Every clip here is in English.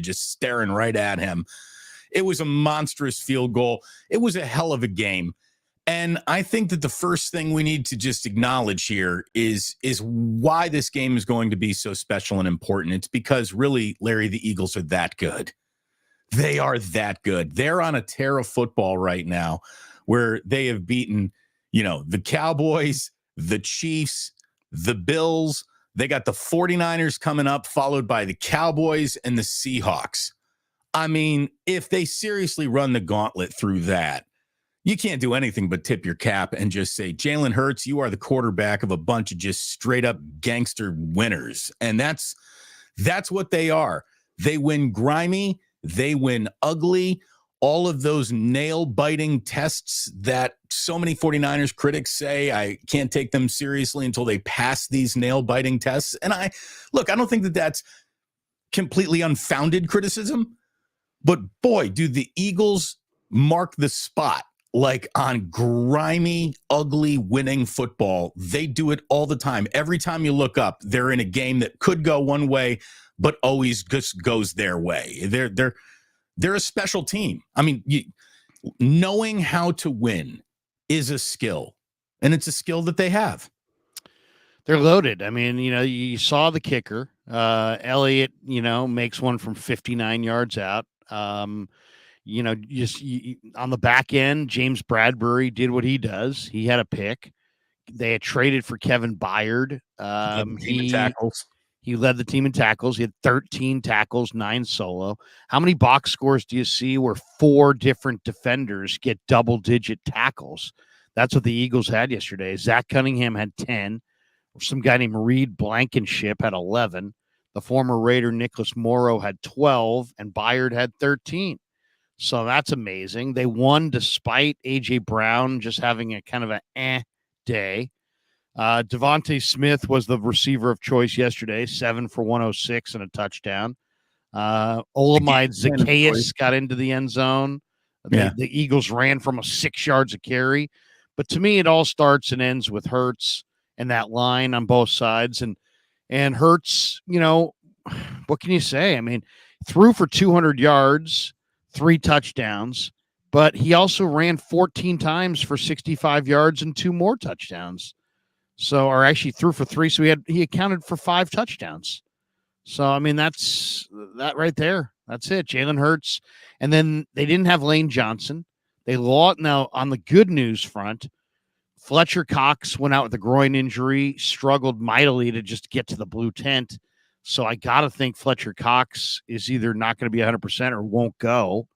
just staring right at him. It was a monstrous field goal. It was a hell of a game. And I think that the first thing we need to just acknowledge here is why this game is going to be so special and important. It's because really, Larry, the Eagles are that good. They are that good. They're on a tear of football right now where they have beaten, the Cowboys, the Chiefs, the Bills. They got the 49ers coming up, followed by the Cowboys and the Seahawks. I mean, if they seriously run the gauntlet through that, you can't do anything but tip your cap and just say, Jalen Hurts, you are the quarterback of a bunch of just straight up gangster winners. And that's what they are. They win grimy. They win ugly. All of those nail-biting tests that so many 49ers critics say, I can't take them seriously until they pass these nail-biting tests. And I don't think that that's completely unfounded criticism. But boy, do the Eagles mark the spot. Like on grimy, ugly, winning football. They do it all the time. Every time you look up, they're in a game that could go one way, but always just goes their way. They're a special team. I mean, knowing how to win is a skill, and it's a skill that they have. They're loaded. I mean, you saw the kicker. Elliott, makes one from 59 yards out. On the back end, James Bradbury did what he does. He had a pick. They had traded for Kevin Byard. He led the team in tackles. He had 13 tackles, 9 solo. How many box scores do you see where 4 different defenders get double-digit tackles? That's what the Eagles had yesterday. Zach Cunningham had 10. Some guy named Reed Blankenship had 11. The former Raider Nicholas Morrow had 12, and Byard had 13. So that's amazing. They won despite A.J. Brown just having a kind of an day. Devontae Smith was the receiver of choice yesterday, 7 for 106 and a touchdown. Olamide Zacchaeus got into the end zone. The Eagles ran from 6 yards of carry. But to me, it all starts and ends with Hurts and that line on both sides. And Hurts, what can you say? I mean, threw for 200 yards, 3 touchdowns, but he also ran 14 times for 65 yards and 2 more touchdowns. So, or actually threw for 3. So he accounted for 5 touchdowns. So, I mean, that's that right there. That's it. Jalen Hurts. And then they didn't have Lane Johnson. They lost. Now, on the good news front, Fletcher Cox went out with a groin injury, struggled mightily to just get to the blue tent. So I got to think Fletcher Cox is either not going to be 100% or won't go.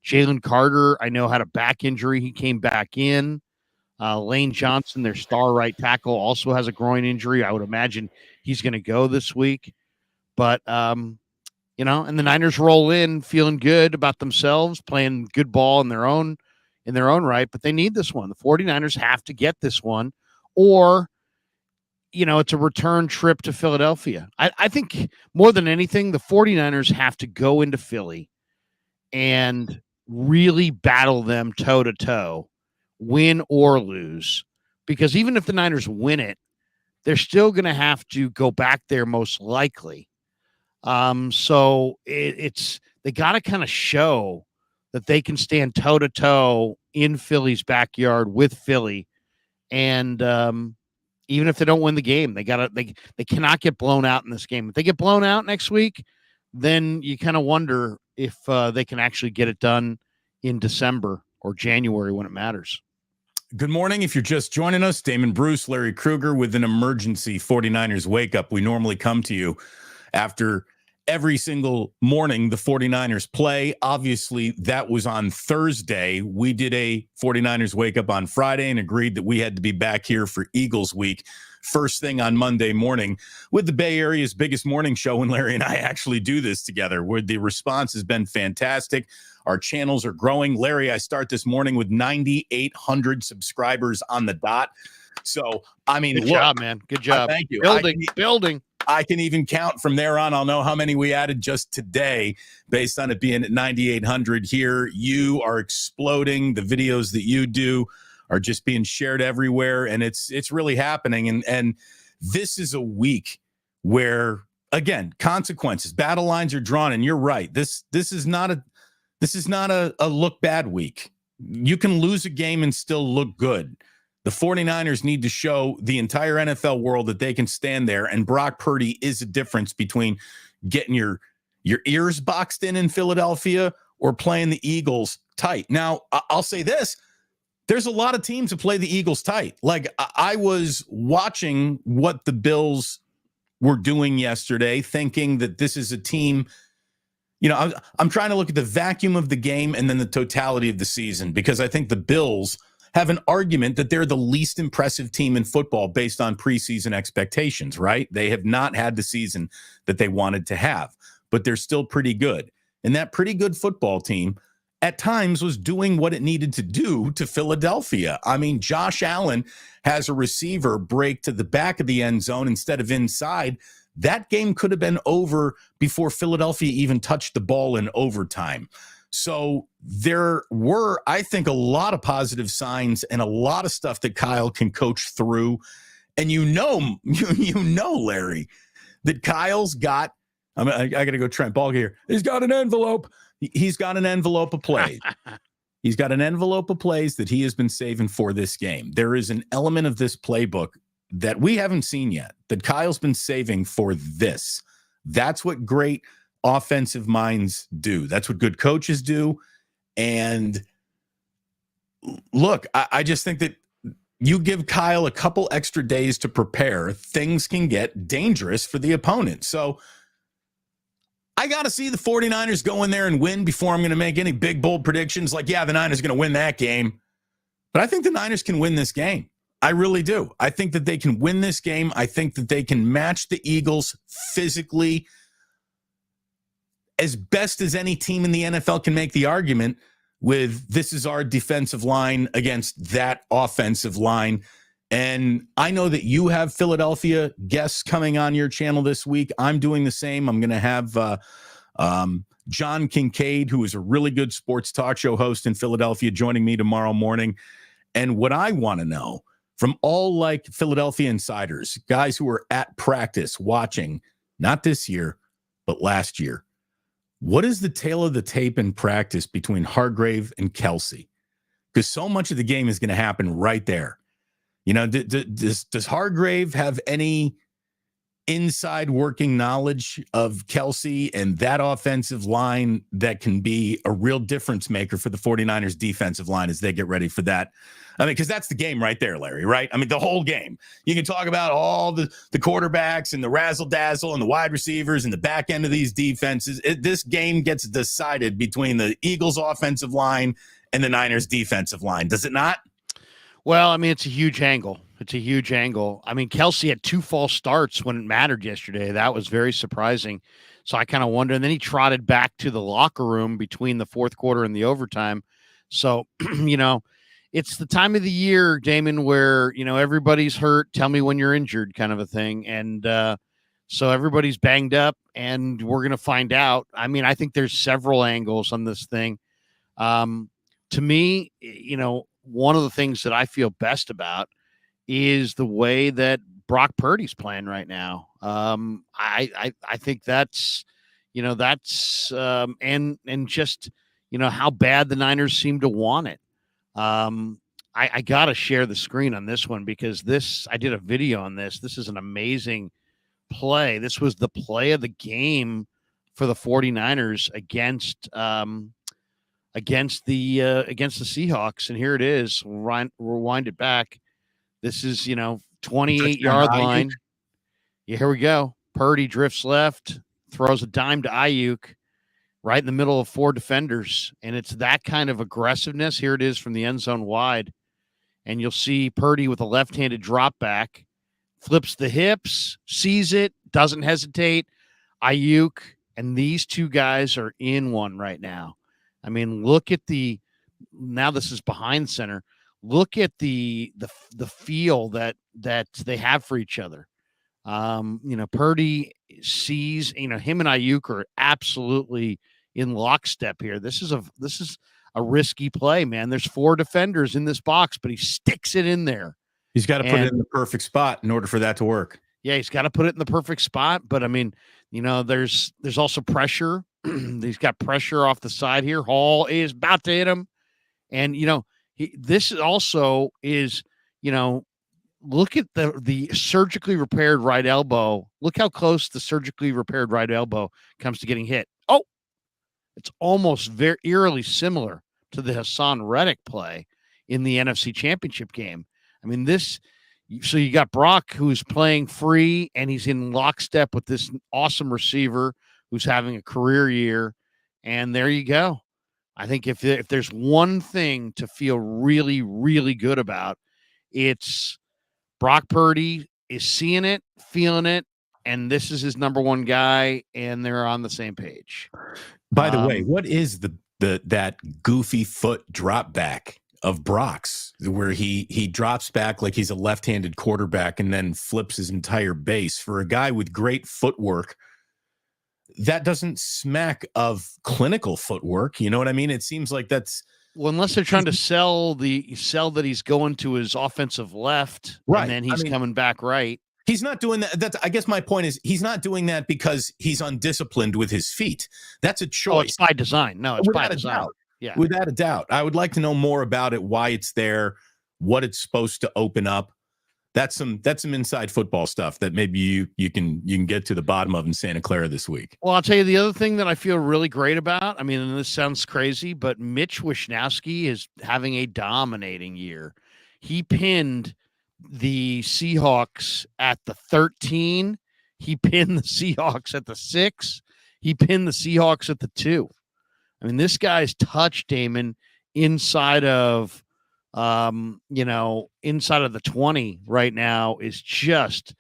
Jalen Carter, I know, had a back injury. He came back in. Lane Johnson, their star right tackle, also has a groin injury. I would imagine he's going to go this week. But, and the Niners roll in feeling good about themselves, playing good ball in their own right. But they need this one. The 49ers have to get this one, or it's a return trip to Philadelphia. I think more than anything, the 49ers have to go into Philly and really battle them toe-to-toe, win or lose. Because even if the Niners win it, they're still going to have to go back there most likely. So they got to kind of show that they can stand toe-to-toe in Philly's backyard with Philly. And even if they don't win the game, they cannot get blown out in this game. If they get blown out next week, then you kind of wonder if they can actually get it done in December or January when it matters. Good morning. If you're just joining us, Damon Bruce, Larry Krueger with an emergency 49ers wake up. We normally come to you after every single morning the 49ers play. Obviously, that was on Thursday. We did a 49ers wake up on Friday and agreed that we had to be back here for Eagles week first thing on Monday morning with the Bay Area's biggest morning show. And Larry and I actually do this together, where the response has been fantastic. Our channels are growing. Larry, I start this morning with 9,800 subscribers on the dot. So, I mean, good job, man. Good job. Thank you. Building. I can even count from there on. I'll know how many we added just today based on it being at 9,800 here. You are exploding. The videos that you do are just being shared everywhere, and it's really happening. And this is a week where again, consequences, battle lines are drawn, and you're right. This is not a look bad week. You can lose a game and still look good. The 49ers need to show the entire NFL world that they can stand there, and Brock Purdy is a difference between getting your ears boxed in Philadelphia or playing the Eagles tight. Now, I'll say this. There's a lot of teams that play the Eagles tight. Like, I was watching what the Bills were doing yesterday, thinking that this is a team, I'm trying to look at the vacuum of the game and then the totality of the season, because I think the Bills have an argument that they're the least impressive team in football based on preseason expectations, right? They have not had the season that they wanted to have, but they're still pretty good. And that pretty good football team at times was doing what it needed to do to Philadelphia. I mean, Josh Allen has a receiver break to the back of the end zone instead of inside. That game could have been over before Philadelphia even touched the ball in overtime. So there were, I think, a lot of positive signs and a lot of stuff that Kyle can coach through. And you know, Larry, that Kyle's got, I got to go Trent Ball here. He's got an envelope. He's got an envelope of plays. He's got an envelope of plays that he has been saving for this game. There is an element of this playbook that we haven't seen yet, that Kyle's been saving for this. That's what great offensive minds do. That's what good coaches do. And look, I just think that you give Kyle a couple extra days to prepare, things can get dangerous for the opponent. So I got to see the 49ers go in there and win before I'm going to make any big, bold predictions like, yeah, the Niners are going to win that game. But I think the Niners can win this game. I really do. I think that they can win this game. I think that they can match the Eagles physically as best as any team in the NFL can make the argument with this is our defensive line against that offensive line. And I know that you have Philadelphia guests coming on your channel this week. I'm doing the same. I'm going to have John Kincaid, who is a really good sports talk show host in Philadelphia, joining me tomorrow morning. And what I want to know from all like Philadelphia insiders, guys who were at practice watching, not this year, but last year, what is the tale of the tape in practice between Hargrave and Kelsey? Because so much of the game is going to happen right there. Does Hargrave have any inside working knowledge of Kelsey and that offensive line that can be a real difference maker for the 49ers defensive line as they get ready for that? I mean, because that's the game right there, Larry, right? I mean, the whole game. You can talk about all the quarterbacks and the razzle-dazzle and the wide receivers and the back end of these defenses. This game gets decided between the Eagles offensive line and the Niners defensive line, does it not? Well, I mean, it's a huge angle. I mean, Kelsey had 2 false starts when it mattered yesterday. That was very surprising. So I kind of wonder. And then he trotted back to the locker room between the fourth quarter and the overtime. So, it's the time of the year, Damon, where, everybody's hurt. Tell me when you're injured kind of a thing. And so everybody's banged up and we're going to find out. I mean, I think there's several angles on this thing. To me, one of the things that I feel best about is the way that Brock Purdy's playing right now. I think that's and just, how bad the Niners seem to want it. I got to share the screen on this one because I did a video on this. This is an amazing play. This was the play of the game for the 49ers against the Seahawks. And here it is. Rewind it back. This is, 28-yard line. Yeah, here we go. Purdy drifts left, throws a dime to Ayuk right in the middle of 4 defenders. And it's that kind of aggressiveness. Here it is from the end zone wide. And you'll see Purdy with a left-handed drop back, flips the hips, sees it, doesn't hesitate. Ayuk and these 2 guys are in one right now. I mean, look at now this is behind center. Look at the feel that they have for each other. Purdy sees, him and Ayuk are absolutely in lockstep here. This is a risky play, man. There's 4 defenders in this box, but he sticks it in there. He's got to put it in the perfect spot in order for that to work. Yeah, he's got to put it in the perfect spot. But I mean, There's also pressure. He's got pressure off the side here. Hall is about to hit him. And, this also is, look at the surgically repaired right elbow. Look how close the surgically repaired right elbow comes to getting hit. Oh, it's almost very eerily similar to the Hassan Reddick play in the NFC Championship game. I mean, so you got Brock, who's playing free, and he's in lockstep with this awesome receiver who's having a career year. And there you go. I think if there's one thing to feel really, really good about, it's Brock Purdy is seeing it, feeling it, and this is his number one guy, and they're on the same page. By the way, what is that goofy foot drop back of Brock's, where he drops back like he's a left-handed quarterback and then flips his entire base? For a guy with great footwork, that doesn't smack of clinical footwork. You know what I mean? It seems like that's, well, unless they're trying to sell that he's going to his offensive left, right, and then he's coming back right. He's not doing that. I guess my point is he's not doing that because he's undisciplined with his feet. That's a choice. Oh, it's by design. No, it's by design. Doubt. Yeah, without a doubt. I would like to know more about it, why it's there, what it's supposed to open up. That's some inside football stuff that maybe you can get to the bottom of in Santa Clara this week. Well, I'll tell you the other thing that I feel really great about. I mean, and this sounds crazy, but Mitch Wishnowsky is having a dominating year. He pinned the Seahawks at the 13. He pinned the Seahawks at the 6. He pinned the Seahawks at the 2. I mean, this guy's touch, Damon, inside of the 20 right now is just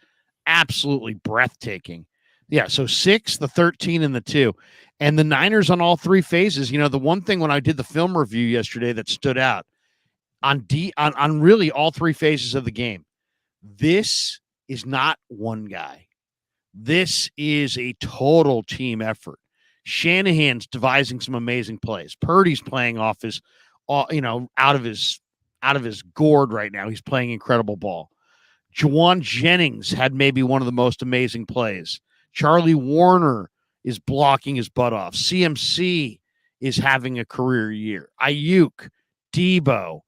absolutely breathtaking. Yeah, so 6, the 13, and the 2. And the Niners on all three phases. The one thing when I did the film review yesterday that stood out on really all three phases of the game, this is not one guy. This is a total team effort. Shanahan's devising some amazing plays. Purdy's playing off his, out of his gourd right now. He's playing incredible ball. Juwan Jennings had maybe one of the most amazing plays. Charlie Warner is blocking his butt off. CMC is having a career year. Ayuk, Debo.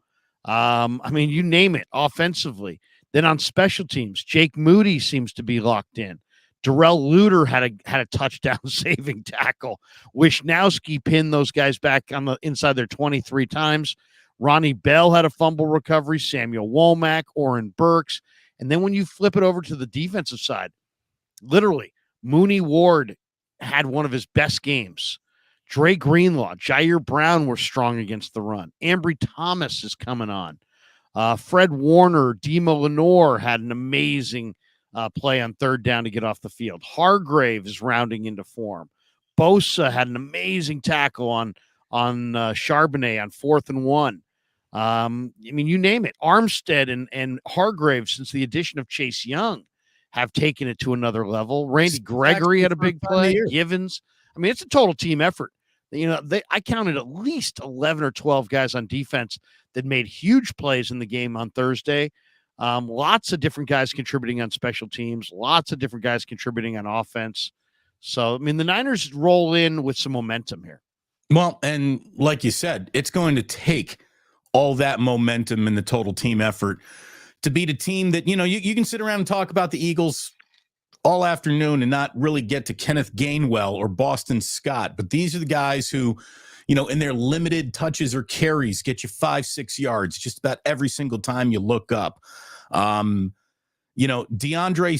You name it offensively. Then on special teams, Jake Moody seems to be locked in. Darrell Luter had a touchdown saving tackle. Wishnowsky pinned those guys back on the inside their 23 times. Ronnie Bell had a fumble recovery. Samuel Womack, Oren Burks. And then when you flip it over to the defensive side, literally, Mooney Ward had one of his best games. Dre Greenlaw, Jair Brown were strong against the run. Ambry Thomas is coming on. Fred Warner, Demo Lenore had an amazing play on third down to get off the field. Hargrave is rounding into form. Bosa had an amazing tackle on Charbonnet on 4th and 1. You name it. Armstead and Hargrave, since the addition of Chase Young, have taken it to another level. Randy Gregory had a big play. Givens. It's a total team effort. I counted at least 11 or 12 guys on defense that made huge plays in the game on Thursday. Lots of different guys contributing on special teams, lots of different guys contributing on offense. So, the Niners roll in with some momentum here. Well, and like you said, it's going to take all that momentum and the total team effort to beat a team that, you can sit around and talk about the Eagles all afternoon and not really get to Kenneth Gainwell or Boston Scott. But these are the guys who, in their limited touches or carries, get you 5-6 yards just about every single time you look up. DeAndre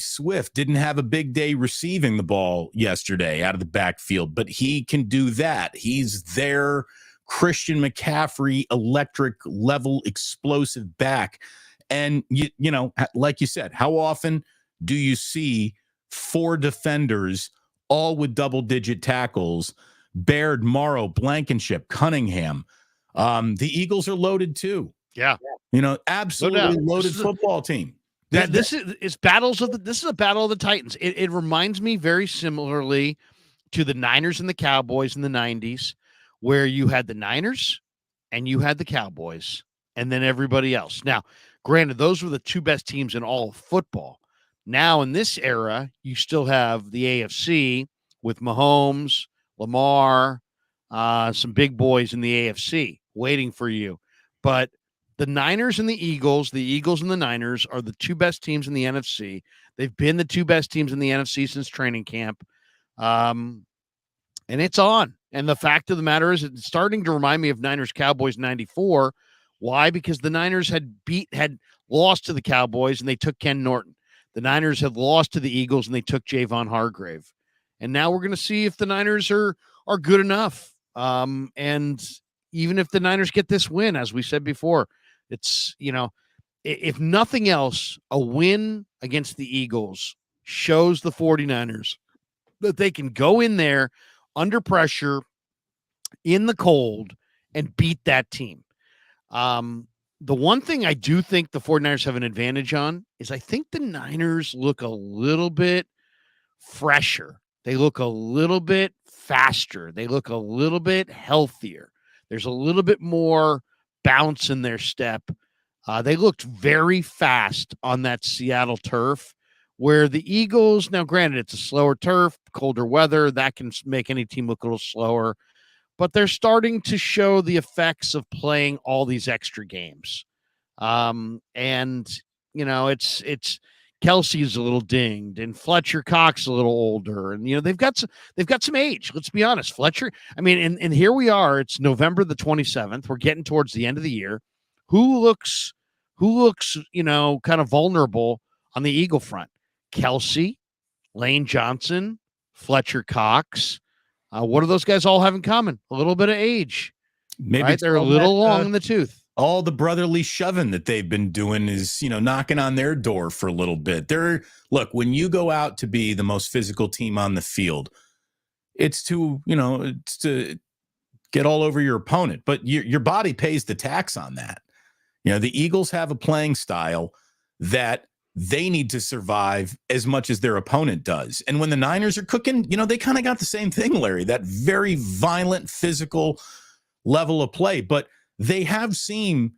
Swift didn't have a big day receiving the ball yesterday out of the backfield, but he can do that. He's their Christian McCaffrey electric level explosive back. And, like you said, how often do you see 4 defenders all with double-digit tackles? Baird, Morrow, Blankenship, Cunningham. The Eagles are loaded too. Yeah. Absolutely loaded football team. This is a battle of the Titans. It reminds me very similarly to the Niners and the Cowboys in the 90s, where you had the Niners and you had the Cowboys and then everybody else. Now, granted, those were the 2 best teams in all of football. Now in this era, you still have the AFC with Mahomes, Lamar, some big boys in the AFC waiting for you. But the Niners and the Eagles and the Niners are the two best teams in the NFC. They've been the two best teams in the NFC since training camp. And it's on. And the fact of the matter is it's starting to remind me of Niners Cowboys 94. Why? Because the Niners had lost to the Cowboys and they took Ken Norton. The Niners had lost to the Eagles and they took Javon Hargrave. And now we're going to see if the Niners are good enough. And even if the Niners get this win, as we said before, it's, if nothing else, a win against the Eagles shows the 49ers that they can go in there under pressure in the cold and beat that team. The one thing I do think the 49ers have an advantage on is I think the Niners look a little bit fresher. They look a little bit faster. They look a little bit healthier. There's a little bit more bounce in their step. They looked very fast on that Seattle turf, where the Eagles, now granted, it's a slower turf, colder weather, that can make any team look a little slower, but they're starting to show the effects of playing all these extra games. It's Kelsey's a little dinged and Fletcher Cox a little older, and they've got some age. Let's be honest, Fletcher. I mean, and here we are. It's November the 27th. We're getting towards the end of the year. Who looks kind of vulnerable on the Eagle front? Kelsey, Lane Johnson, Fletcher Cox. What do those guys all have in common? A little bit of age. Maybe right? They're a little long in the tooth. All the brotherly shoving that they've been doing is, knocking on their door for a little bit. Look, when you go out to be the most physical team on the field, it's to get all over your opponent, but your body pays the tax on that. The Eagles have a playing style that they need to survive as much as their opponent does. And when the Niners are cooking, they kind of got the same thing, Larry, that very violent physical level of play, but they've seemed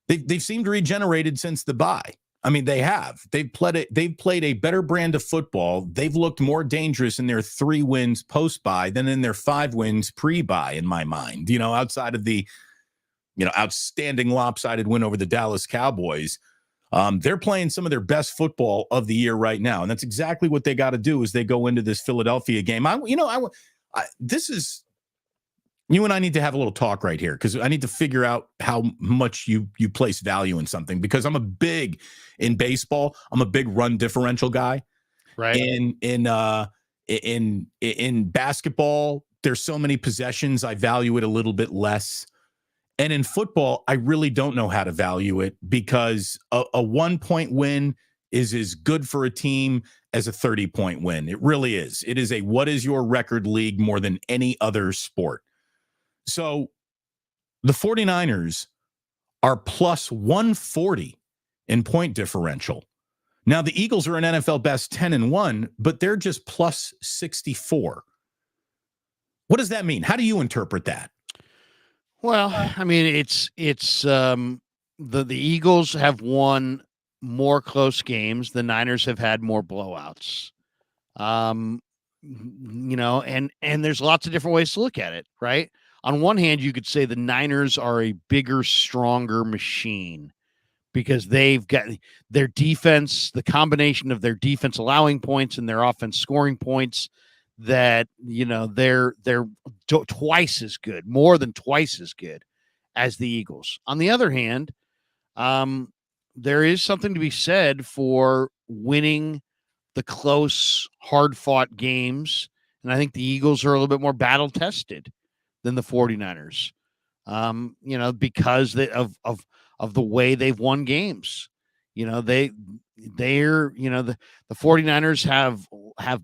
regenerated since the bye. I mean, they've played a better brand of football. They've looked more dangerous in their 3 wins post bye than in their 5 wins pre bye, in my mind, outside of the, outstanding lopsided win over the Dallas Cowboys. They're playing some of their best football of the year right now. And that's exactly what they got to do as they go into this Philadelphia game. You and I need to have a little talk right here, because I need to figure out how much you place value in something, because in baseball, I'm a big run differential guy. Right. In basketball, there's so many possessions, I value it a little bit less. And in football, I really don't know how to value it, because a 1-point win is as good for a team as a 30-point win. It really is. It is a what is your record league more than any other sport. So the 49ers are plus 140 in point differential. Now, the Eagles are an NFL best 10-1, but they're just plus 64. What does that mean? How do you interpret that? Well, I mean, it's the Eagles have won more close games. The Niners have had more blowouts. And there's lots of different ways to look at it, right? On one hand, you could say the Niners are a bigger, stronger machine because they've got their defense, the combination of their defense allowing points and their offense scoring points, that, they're twice as good, more than twice as good as the Eagles. On the other hand, there is something to be said for winning the close, hard-fought games, and I think the Eagles are a little bit more battle-tested than the 49ers, because of the way they've won games. The 49ers have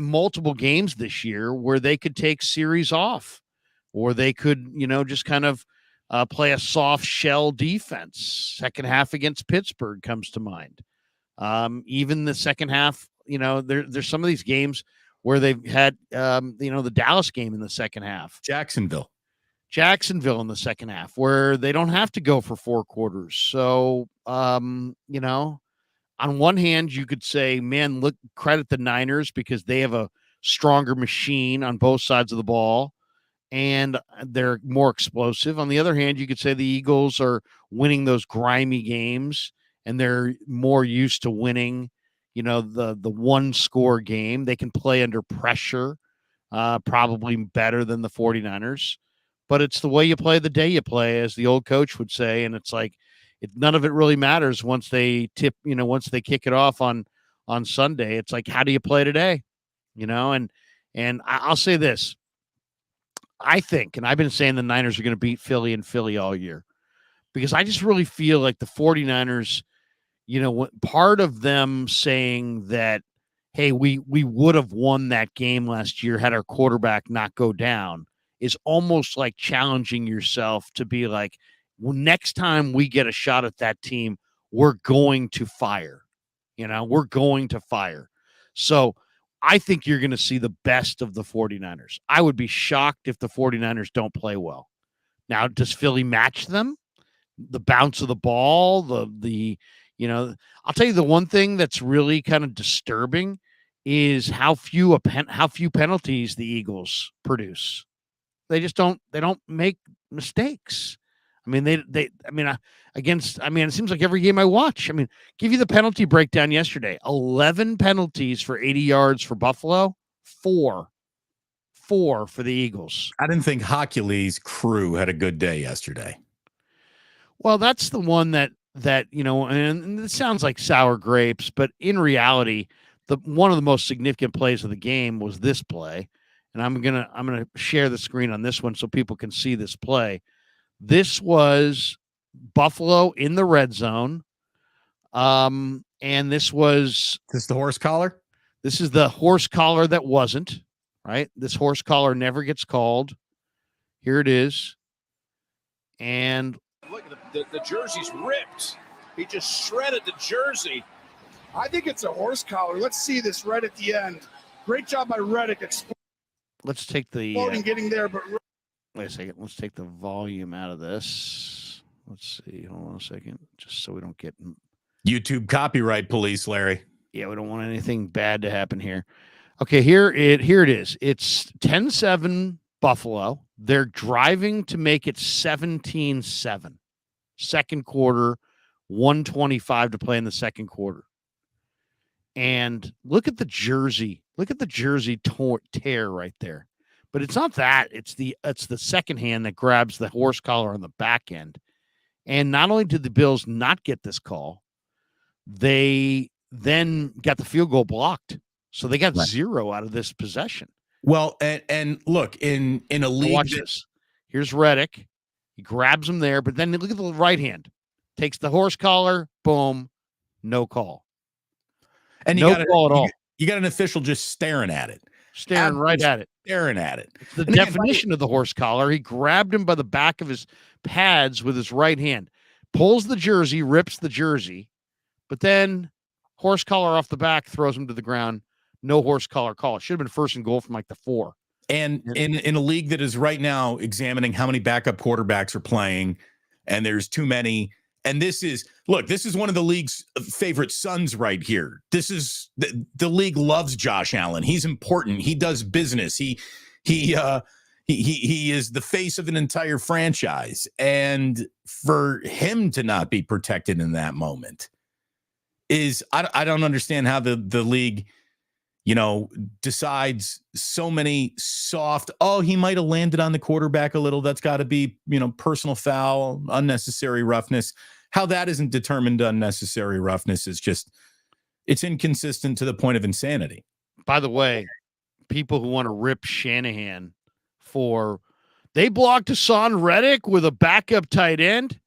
multiple games this year where they could take series off, or they could, just kind of play a soft shell defense. Second half against Pittsburgh comes to mind. Even the second half, there's some of these games where they've had, the Dallas game in the second half. Jacksonville in the second half, where they don't have to go for 4 quarters. So, on one hand, you could say, man, look, credit the Niners because they have a stronger machine on both sides of the ball and they're more explosive. On the other hand, you could say the Eagles are winning those grimy games and they're more used to winning, the one score game. They can play under pressure, probably better than the 49ers. But it's the way you play the day you play, as the old coach would say. And it's like, none of it really matters once they once they kick it off on Sunday. It's like, how do you play today? And I'll say this. I think, and I've been saying the Niners are going to beat Philly and Philly all year because I just really feel like the 49ers, part of them saying that, hey, we would have won that game last year had our quarterback not go down is almost like challenging yourself to be like, well, next time we get a shot at that team, we're going to fire. We're going to fire. So I think you're going to see the best of the 49ers. I would be shocked if the 49ers don't play well. Now, does Philly match them? The bounce of the ball, I'll tell you the one thing that's really kind of disturbing is how few penalties the Eagles produce. They just don't make mistakes. I mean, it seems like every game I watch, give you the penalty breakdown yesterday. 11 penalties for 80 yards for Buffalo, 4 for the Eagles. I didn't think Hercules' crew had a good day yesterday. Well, that's the one that and it sounds like sour grapes, but in reality, one of the most significant plays of the game was this play. And I'm gonna share the screen on this one so people can see this play. This was Buffalo in the red zone. And this was the horse collar. This is the horse collar that wasn't, right? This horse collar never gets called. Here it is. And look, the jersey's ripped. He just shredded the jersey. I think it's a horse collar. Let's see this right at the end. Great job by Reddick. Let's take the getting there, but wait a second. Let's take the volume out of this. Let's see. Hold on a second, just so we don't get YouTube copyright police, Larry. Yeah, we don't want anything bad to happen here. Okay, here it is. It's 10-7 Buffalo. They're driving to make it 17-7. Second quarter, 1:25 to play in the second quarter. And look at the jersey. Look at the jersey tear right there. But it's not that. It's the second hand that grabs the horse collar on the back end. And not only did the Bills not get this call, they then got the field goal blocked. So they got 0 out of this possession. Well, and look, in a league. Watch this. Here's Reddick. He grabs him there, but then look at the right hand. Takes the horse collar, boom, no call. And no call at all. You got an official just staring at it. Staring right at it. Staring at it. It's the definition of the horse collar. He grabbed him by the back of his pads with his right hand, pulls the jersey, rips the jersey, but then horse collar off the back, throws him to the ground. No horse collar call. It should have been first and goal from like the 4. And in a league that is right now examining how many backup quarterbacks are playing, and there's too many. And this is one of the league's favorite sons right here. This is the league loves Josh Allen. He's important. He does business. He is the face of an entire franchise. And for him to not be protected in that moment is, I don't understand how the league, decides so many soft, he might have landed on the quarterback a little. That's got to be, personal foul, unnecessary roughness. How that isn't determined unnecessary roughness is just, it's inconsistent to the point of insanity. By the way, people who want to rip Shanahan they blocked Hassan Reddick with a backup tight end.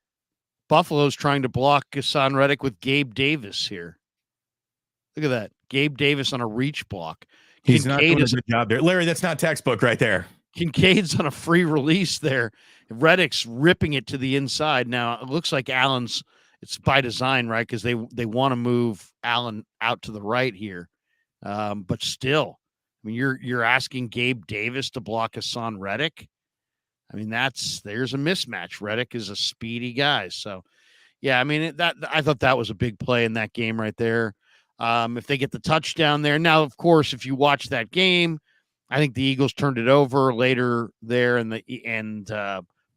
Buffalo's trying to block Hassan Reddick with Gabe Davis here. Look at that. Gabe Davis on a reach block. He's not doing a good job there. Larry, that's not textbook right there. Kincaid's on a free release there. Reddick's ripping it to the inside. Now, it looks like it's by design, right? Because they want to move Allen out to the right here. But still, you're asking Gabe Davis to block Hassan Reddick. There's a mismatch. Reddick is a speedy guy. So, Yeah, I mean that I thought that was a big play in that game right there. If they get the touchdown there, now of course, if you watch that game, I think the Eagles turned it over later there, and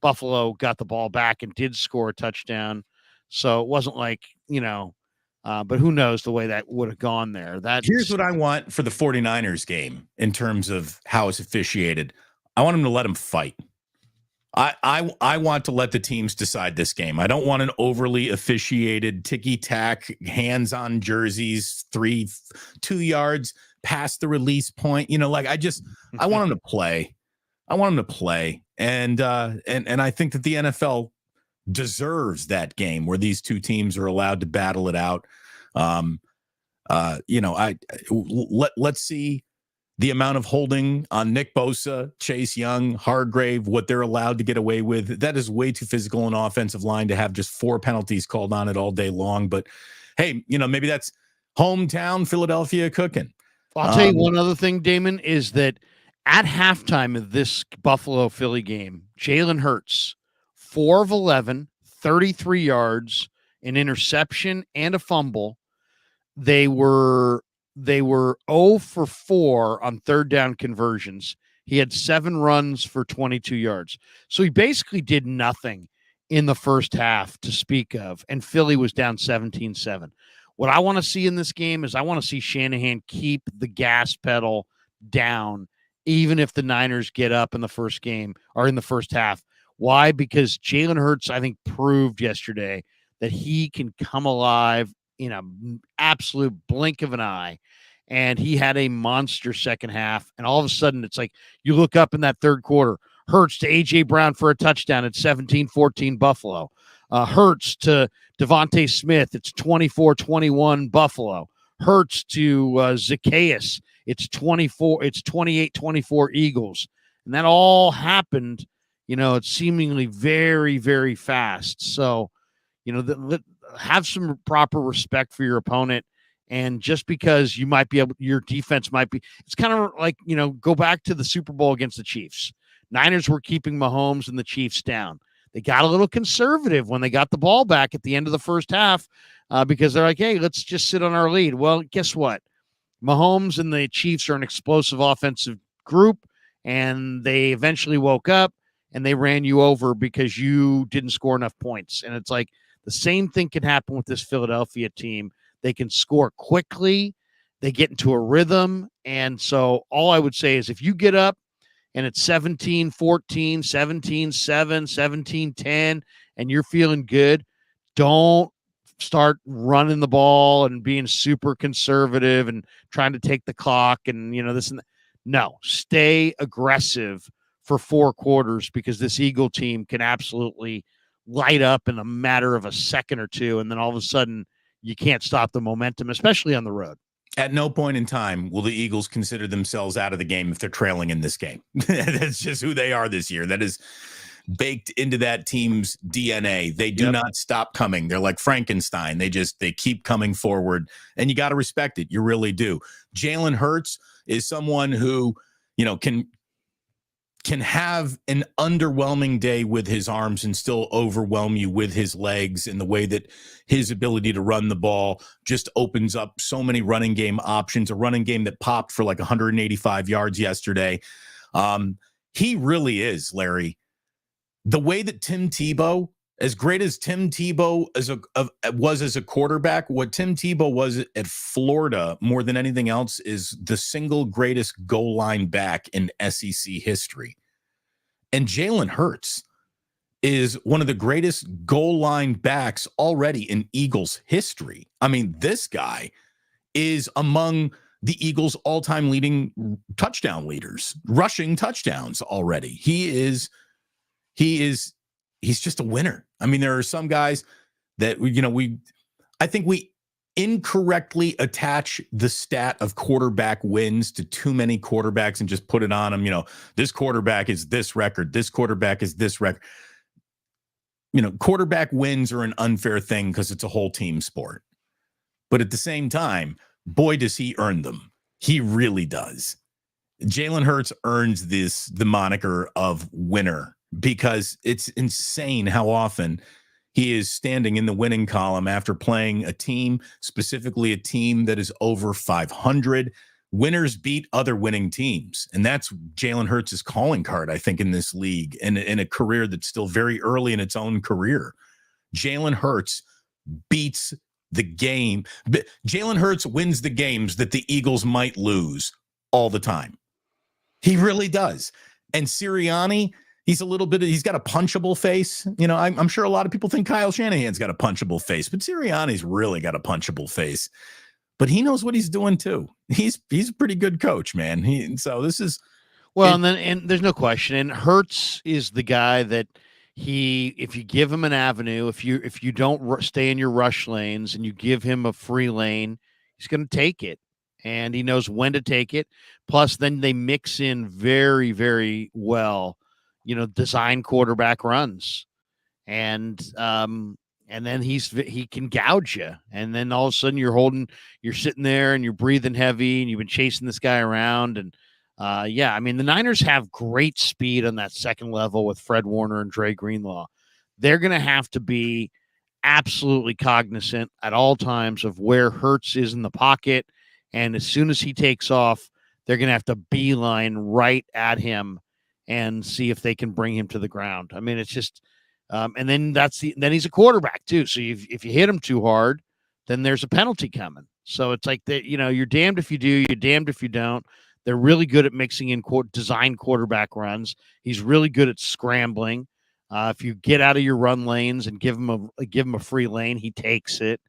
Buffalo got the ball back and did score a touchdown. So it wasn't like but who knows the way that would have gone there. Here's what I want for the 49ers game in terms of how it's officiated. I want them to let them fight. I want to let the teams decide this game. I don't want an overly officiated ticky-tack, hands-on jerseys, 2 yards past the release point. I want them to play. I want them to play. And I think that the NFL deserves that game where these two teams are allowed to battle it out. Let's see the amount of holding on Nick Bosa, Chase Young, Hargrave, what they're allowed to get away with. That is way too physical an offensive line to have just 4 penalties called on it all day long. But hey, maybe that's hometown Philadelphia cooking. I'll tell you one other thing, Damon, is that at halftime of this Buffalo Philly game, Jalen Hurts, 4 of 11, 33 yards, an interception, and a fumble. They were 0 for 4 on third down conversions. He had 7 runs for 22 yards. So he basically did nothing in the first half to speak of, and Philly was down 17-7. What I want to see in this game is I want to see Shanahan keep the gas pedal down, even if the Niners get up in the first game or in the first half. Why? Because Jalen Hurts, I think, proved yesterday that he can come alive in an absolute blink of an eye. And he had a monster second half. And all of a sudden, it's like you look up in that third quarter, Hurts to A.J. Brown for a touchdown at 17-14 Buffalo. Hurts to Devontae Smith, it's 24-21 Buffalo. Hurts to Zacchaeus, it's 28-24 Eagles. And that all happened, it's seemingly very, very fast. So, have some proper respect for your opponent. And just because you might be able, your defense might be, it's kind of like, go back to the Super Bowl against the Chiefs. Niners were keeping Mahomes and the Chiefs down. They got a little conservative when they got the ball back at the end of the first half because they're like, hey, let's just sit on our lead. Well, guess what? Mahomes and the Chiefs are an explosive offensive group, and they eventually woke up and they ran you over because you didn't score enough points. And it's like the same thing can happen with this Philadelphia team. They can score quickly. They get into a rhythm. And so all I would say is if you get up and it's 17-14, 17-7, 17-10, and you're feeling good, don't start running the ball and being super conservative and trying to take the clock and, this and that. No, stay aggressive for 4 quarters because this Eagle team can absolutely light up in a matter of a second or two. And then all of a sudden you can't stop the momentum, especially on the road. At no point in time will the Eagles consider themselves out of the game if they're trailing in this game. That's just who they are this year. That is baked into that team's DNA. They do not stop coming. They're like Frankenstein. They keep coming forward, and you got to respect it. You really do. Jalen Hurts is someone who, can have an underwhelming day with his arms and still overwhelm you with his legs, and the way that his ability to run the ball just opens up so many running game options, a running game that popped for like 185 yards yesterday. He really is, Larry. The way that Tim Tebow, as great as Tim Tebow was as a quarterback, what Tim Tebow was at Florida more than anything else is the single greatest goal line back in SEC history. And Jalen Hurts is one of the greatest goal line backs already in Eagles history. I mean, this guy is among the Eagles' all-time leading touchdown leaders, rushing touchdowns already. He's just a winner. I mean, there are some guys that I think we incorrectly attach the stat of quarterback wins to too many quarterbacks and just put it on them. This quarterback is this record. This quarterback is this record. Quarterback wins are an unfair thing because it's a whole team sport. But at the same time, boy, does he earn them. He really does. Jalen Hurts earns the moniker of winner, because it's insane how often He is standing in the winning column after playing a team, specifically a team that is over 500. Winners beat other winning teams. And that's Jalen Hurts' calling card, I think, in this league and in a career that's still very early in its own career. Jalen Hurts beats the game. Jalen Hurts wins the games that the Eagles might lose all the time. He really does. And Sirianni, he's got a punchable face. You know, I'm sure a lot of people think Kyle Shanahan's got a punchable face, but Sirianni's really got a punchable face. But he knows what he's doing too. He's a pretty good coach, man. So this is and there's no question. And Hurts is the guy that if you give him an avenue, if you don't stay in your rush lanes and you give him a free lane, he's going to take it, and he knows when to take it. Plus, then they mix in very, very well, design quarterback runs, and then he can gouge you, and then all of a sudden you're sitting there and you're breathing heavy, and you've been chasing this guy around, and the Niners have great speed on that second level with Fred Warner and Dre Greenlaw. They're going to have to be absolutely cognizant at all times of where Hurts is in the pocket, and as soon as he takes off, they're going to have to beeline right at him and see if they can bring him to the ground. I mean, it's just, and then then he's a quarterback too. So if you hit him too hard, then there's a penalty coming. So it's like that, you're damned if you do, you're damned if you don't. They're really good at mixing in design quarterback runs. He's really good at scrambling. If you get out of your run lanes and give him a free lane, he takes it.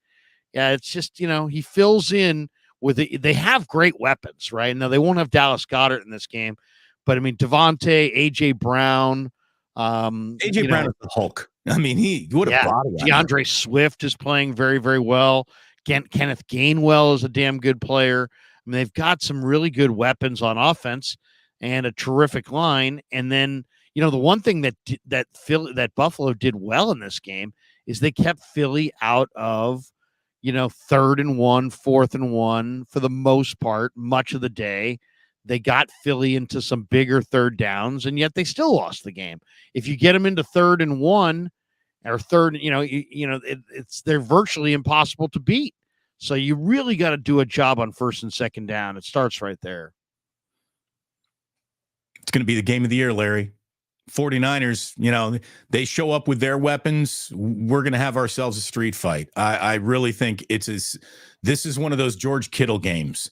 Yeah, it's just, he fills in with it. They have great weapons, right? Now they won't have Dallas Goedert in this game, but I mean Devontae, AJ Brown, AJ Brown is the Hulk. I mean, what a body. DeAndre Swift is playing very, very well. Kenneth Gainwell is a damn good player. I mean, they've got some really good weapons on offense and a terrific line. And then, the one thing that Buffalo did well in this game is they kept Philly out of, 3rd and 1, 4th and 1 for the most part, much of the day. They got Philly into some bigger third downs, and yet they still lost the game. If you get them into 3rd and 1 or third, they're virtually impossible to beat. So you really got to do a job on 1st and 2nd down. It starts right there. It's going to be the game of the year, Larry. 49ers, they show up with their weapons. We're going to have ourselves a street fight. I really think this is one of those George Kittle games.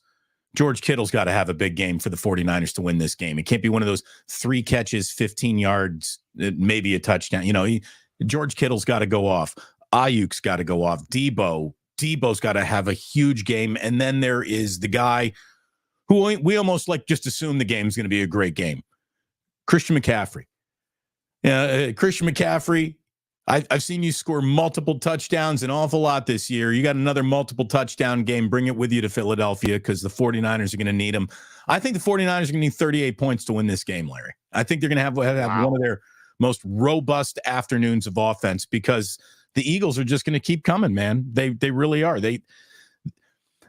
George Kittle's got to have a big game for the 49ers to win this game. It can't be one of those 3 catches, 15 yards, maybe a touchdown. George Kittle's got to go off. Ayuk's got to go off. Debo's got to have a huge game. And then there is the guy who we almost just assume the game's going to be a great game. Christian McCaffrey. Christian McCaffrey, I've seen you score multiple touchdowns an awful lot this year. You got another multiple touchdown game. Bring it with you to Philadelphia because the 49ers are going to need them. I think the 49ers are going to need 38 points to win this game, Larry. I think they're going to have one of their most robust afternoons of offense because the Eagles are just going to keep coming, man. They really are. The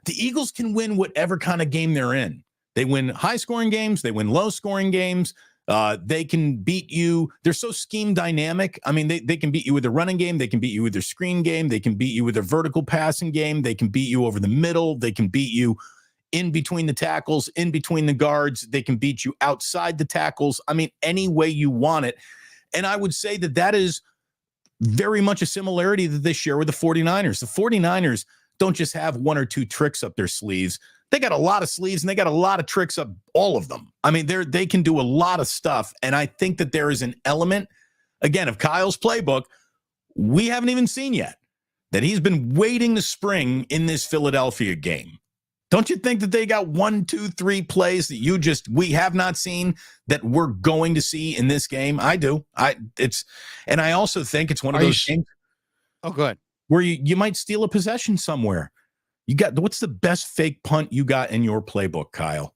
Eagles can win whatever kind of game they're in. They win high-scoring games. They win low-scoring games. They can beat you. They're so scheme dynamic. I mean, they can beat you with their running game. They can beat you with their screen game. They can beat you with their vertical passing game. They can beat you over the middle. They can beat you in between the tackles, in between the guards. They can beat you outside the tackles. I mean, any way you want it. And I would say that is very much a similarity that they share with the 49ers. The 49ers don't just have 1 or 2 tricks up their sleeves. They got a lot of sleeves and they got a lot of tricks up all of them. I mean, they can do a lot of stuff. And I think that there is an element, again, of Kyle's playbook we haven't even seen yet, that he's been waiting to spring in this Philadelphia game. Don't you think that they got 1, 2, 3 plays that we have not seen that we're going to see in this game? I do. And I also think it's one of those games. Oh, good. Where you might steal a possession somewhere. What's the best fake punt you got in your playbook, Kyle?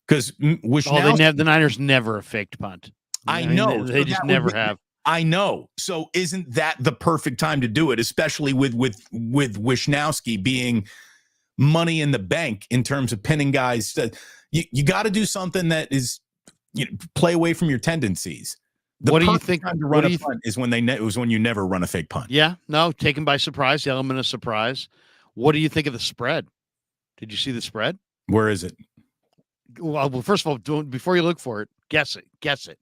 Because the Niners never have faked punt. I know. They just never have. I know. So isn't that the perfect time to do it, especially with Wishnowsky being money in the bank in terms of pinning guys? You got to do something that is play away from your tendencies. What do you think? Time to What run do a you punt is when it was when you never run a fake punt. Yeah, no, taken by surprise, the element of surprise. What do you think of the spread? Did you see the spread? Where is it? Well, first of all, before you look for it, guess it. Guess it.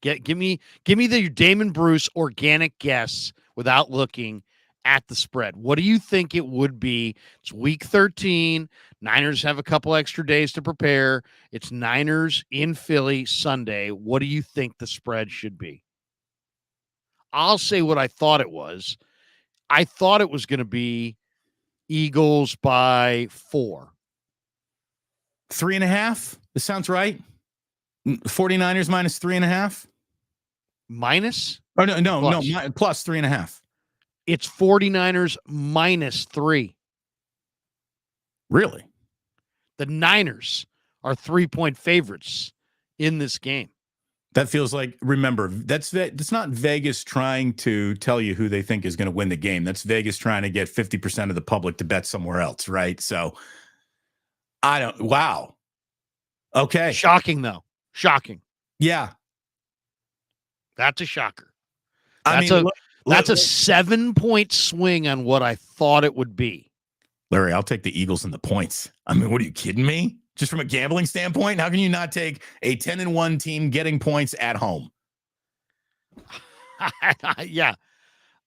Give me the Damon Bruce organic guess without looking at the spread. What do you think it would be? It's week 13. Niners have a couple extra days to prepare. It's Niners in Philly Sunday. What do you think the spread should be? I'll say what I thought it was. I thought it was going to be Eagles by 4. 3.5. This sounds right. 49ers minus 3.5. Minus? Oh no, Plus. plus 3.5. It's 49ers minus 3. Really? The Niners are 3-point favorites in this game. That feels like, remember, that's not Vegas trying to tell you who they think is going to win the game. That's Vegas trying to get 50% of the public to bet somewhere else, right? So wow. Okay. Shocking, though. Shocking. Yeah. That's a shocker. That's a 7-point swing on what I thought it would be. Larry, I'll take the Eagles and the points. I mean, what are you kidding me? Just from a gambling standpoint, how can you not take a 10-1 team getting points at home? Yeah.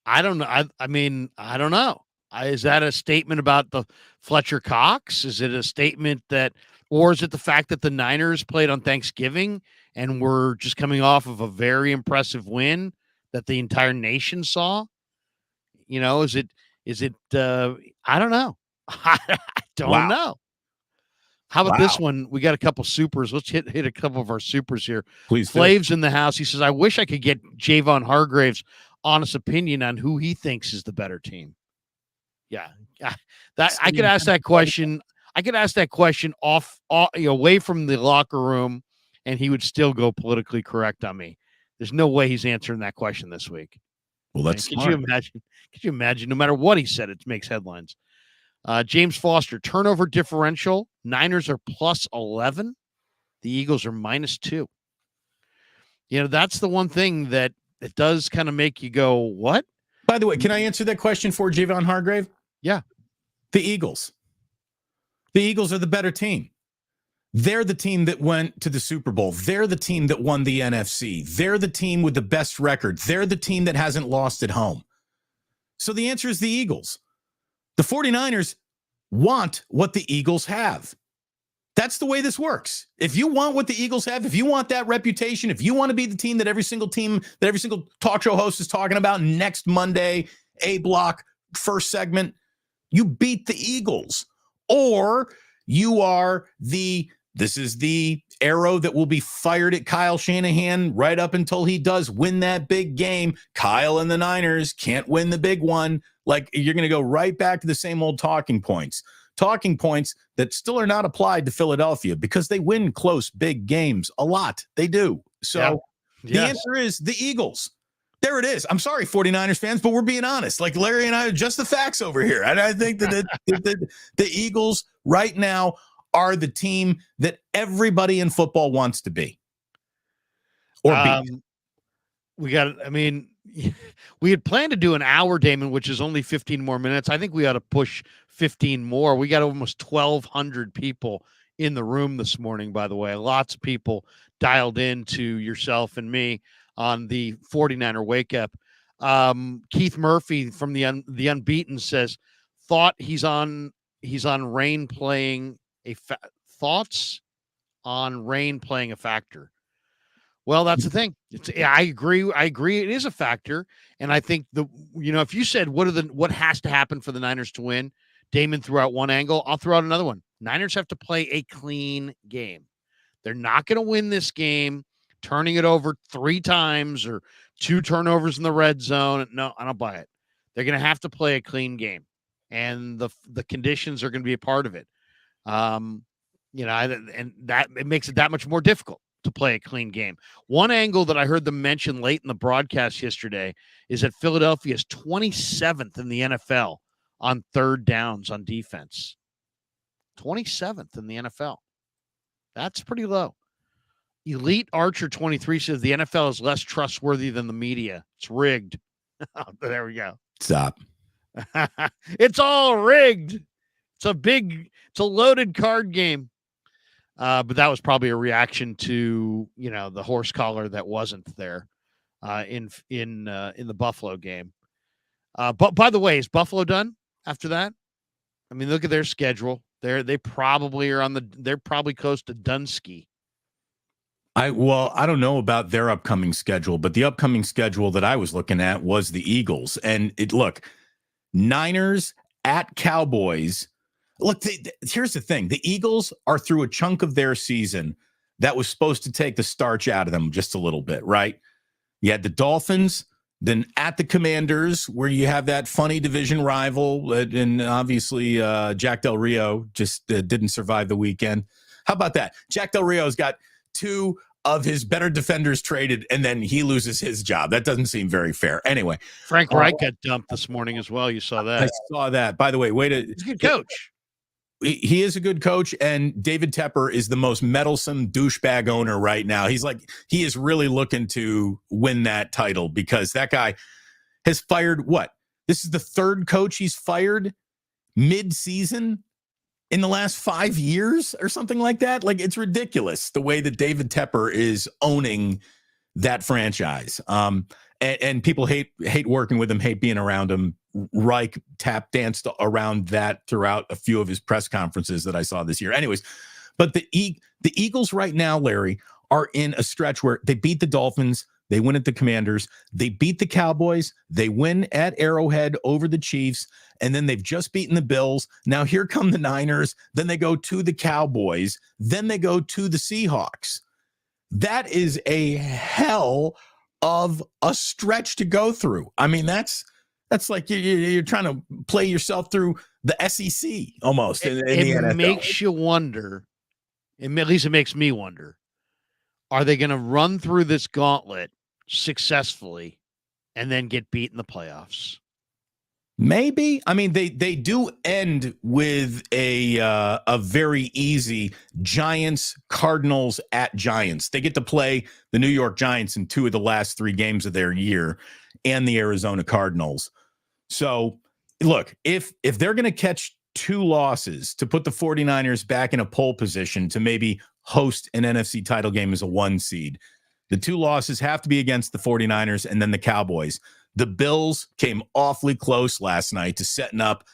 I don't know. I mean, I don't know. Is that a statement about the Fletcher Cox? Is it a statement or is it the fact that the Niners played on Thanksgiving and were just coming off of a very impressive win that the entire nation saw? Is it, I don't know. I don't know. How about this one? We got a couple supers. Let's hit a couple of our supers here. Please. Flav's in the house. He says, I wish I could get Javon Hargrave's honest opinion on who he thinks is the better team. Yeah. I could ask that question. I could ask that question off away from the locker room, and he would still go politically correct on me. There's no way he's answering that question this week. Well, that's Could you imagine? Could you imagine? No matter what he said, it makes headlines. James Foster, turnover differential. Niners are plus 11. The Eagles are minus 2. That's the one thing that it does kind of make you go, what? By the way, can I answer that question for Javon Hargrave? Yeah. The Eagles. The Eagles are the better team. They're the team that went to the Super Bowl. They're the team that won the NFC. They're the team with the best record. They're the team that hasn't lost at home. So the answer is the Eagles. The 49ers want what the Eagles have. That's the way this works. If you want what the Eagles have, if you want that reputation, if you want to be the team that every single talk show host is talking about next Monday, A block, first segment, you beat the Eagles. Or you are this is the arrow that will be fired at Kyle Shanahan right up until he does win that big game. Kyle and the Niners can't win the big one. Like, you're going to go right back to the same old talking points that still are not applied to Philadelphia because they win close, big games a lot. They do. So the answer is the Eagles. There it is. I'm sorry, 49ers fans, but we're being honest. Like, Larry and I are just the facts over here. And I think that the Eagles right now are the team that everybody in football wants to be or beat. We had planned to do an hour, Damon, which is only 15 more minutes. I think we ought to push 15 more. We got almost 1,200 people in the room this morning, by the way. Lots of people dialed in to yourself and me on the 49er wake up. Keith Murphy from the Unbeaten says, thought he's on Rain playing thoughts on Rain playing a factor. Well, that's the thing. I agree. It is a factor. And I think if you said what has to happen for the Niners to win, Damon threw out one angle. I'll throw out another one. Niners have to play a clean game. They're not going to win this game turning it over 3 times or 2 turnovers in the red zone. No, I don't buy it. They're going to have to play a clean game, and the conditions are going to be a part of it. And that it makes it that much more difficult to play a clean game. One angle that I heard them mention late in the broadcast yesterday is that Philadelphia is 27th in the NFL on third downs on defense. 27th in the NFL. That's pretty low. Elite Archer 23 says the NFL is less trustworthy than the media. It's rigged. There we go. Stop. It's all rigged. It's a loaded card game. But that was probably a reaction to, the horse collar that wasn't there in the Buffalo game. But by the way, is Buffalo done after that? I mean, look at their schedule. They probably they're probably close to Dunsky. I don't know about their upcoming schedule, but the upcoming schedule that I was looking at was the Eagles. And Niners at Cowboys. Look, here's the thing. The Eagles are through a chunk of their season that was supposed to take the starch out of them just a little bit, right? You had the Dolphins, then at the Commanders, where you have that funny division rival, and obviously Jack Del Rio just didn't survive the weekend. How about that? Jack Del Rio's got 2 of his better defenders traded, and then he loses his job. That doesn't seem very fair. Anyway, Frank Reich got dumped this morning as well. You saw that. I saw that. By the way, he's a good coach. He is a good coach, and David Tepper is the most meddlesome douchebag owner right now. He is really looking to win that title because that guy has fired what? This is the 3rd coach he's fired mid-season in the last 5 years or something like that. Like, it's ridiculous the way that David Tepper is owning that franchise. And people hate working with him, hate being around him. Reich tap danced around that throughout a few of his press conferences that I saw this year. Anyways, but the Eagles right now, Larry, are in a stretch where they beat the Dolphins, they win at the Commanders, they beat the Cowboys, they win at Arrowhead over the Chiefs, and then they've just beaten the Bills. Now here come the Niners, then they go to the Cowboys, then they go to the Seahawks. That is a hell of a stretch to go through. I mean, that's like you're trying to play yourself through the SEC almost. It makes you wonder. At least it makes me wonder. Are they going to run through this gauntlet successfully and then get beat in the playoffs? Maybe. I mean, they do end with a very easy Giants, Cardinals at Giants. They get to play the New York Giants in 2 of the last 3 games of their year and the Arizona Cardinals. So, look, if they're going to catch 2 losses to put the 49ers back in a pole position to maybe host an NFC title game as a 1 seed, the 2 losses have to be against the 49ers and then the Cowboys. The Bills came awfully close last night to setting up,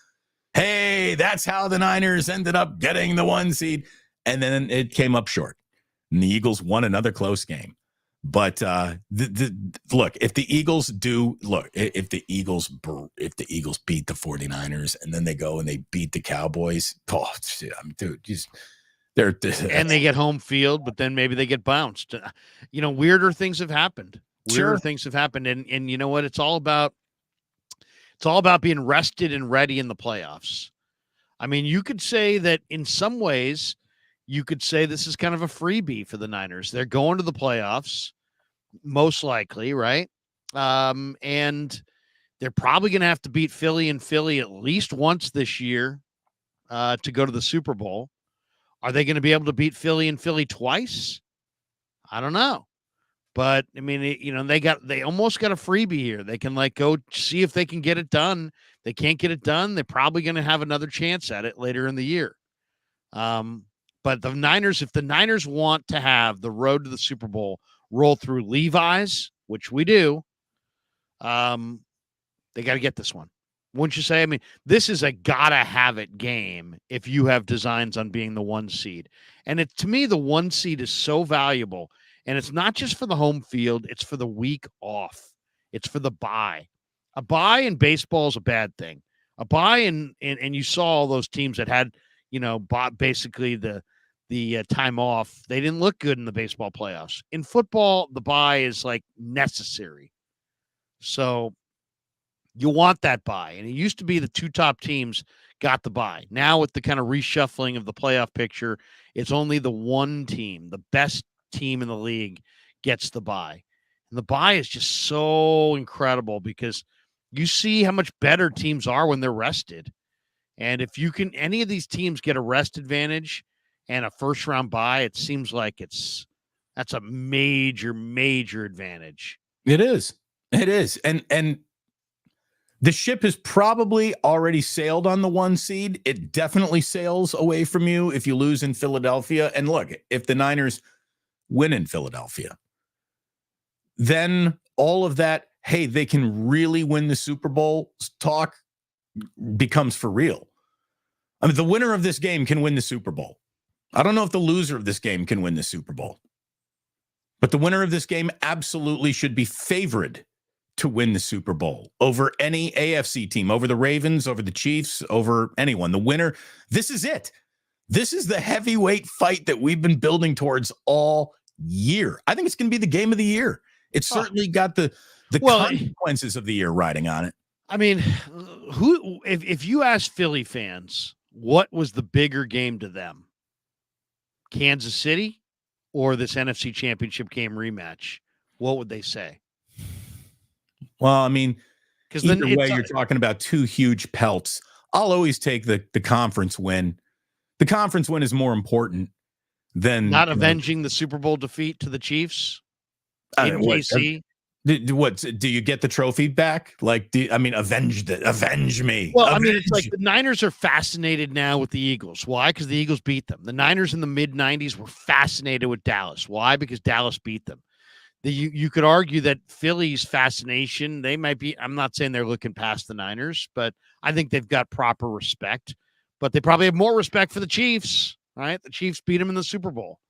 hey, that's how the Niners ended up getting the 1 seed. And then it came up short. And the Eagles won another close game. But look, if the Eagles if the Eagles beat the 49ers and then they go and they beat the Cowboys, and they get home field, but then maybe they get bounced. Weirder things have happened. Things have happened. And you know what? It's all about being rested and ready in the playoffs. I mean, you could say that in some ways, you could say this is kind of a freebie for the Niners. They're going to the playoffs, most likely, right? And they're probably going to have to beat Philly at least once this year to go to the Super Bowl. Are they going to be able to beat Philly twice? I don't know. But I mean, they almost got a freebie here. They can go see if they can get it done. They can't get it done. They're probably going to have another chance at it later in the year. But the Niners, if the Niners want to have the road to the Super Bowl roll through Levi's, which we do, they got to get this one. Wouldn't you say? I mean, this is a gotta have it game if you have designs on being the 1 seed. And to me, the 1 seed is so valuable. And it's not just for the home field, it's for the week off. It's for the bye. A bye in baseball is a bad thing. A bye and you saw all those teams that had, basically the time off. They didn't look good in the baseball playoffs. In football, the bye is necessary. So you want that bye. And it used to be the 2 top teams got the bye. Now with the kind of reshuffling of the playoff picture, it's only the 1 team, the best team in the league, gets the bye. And the bye is just so incredible because you see how much better teams are when they're rested. And if any of these teams get a rest advantage and a first round bye, it seems like it's That's a major, major advantage. It is. It is. And the ship has probably already sailed on the 1 seed. It definitely sails away from you if you lose in Philadelphia. And look, if the Niners win in Philadelphia, then all of that, hey, they can really win the Super Bowl talk becomes for real. I mean, the winner of this game can win the Super Bowl. I don't know if the loser of this game can win the Super Bowl, but the winner of this game absolutely should be favored to win the Super Bowl over any AFC team, over the Ravens, over the Chiefs, over anyone. The winner, this is it. This is the heavyweight fight that we've been building towards all year. I think it's going to be the game of the year. It's certainly got the consequences of the year riding on it. I mean, if you ask Philly fans, what was the bigger game to them? Kansas City or this NFC Championship game rematch? What would they say? Well, I mean, because either way, you're talking about 2 huge pelts. I'll always take the conference win. The conference win is more important than not avenging the Super Bowl defeat to the Chiefs in KC. What do you get the trophy back? Like, avenge me. Well, I mean, it's like the Niners are fascinated now with the Eagles. Why? Because the Eagles beat them. The Niners in the mid-90s were fascinated with Dallas. Why? Because Dallas beat them. You could argue that Philly's fascination, they might be, I'm not saying they're looking past the Niners, but I think they've got proper respect. But they probably have more respect for the Chiefs, right? The Chiefs beat them in the Super Bowl.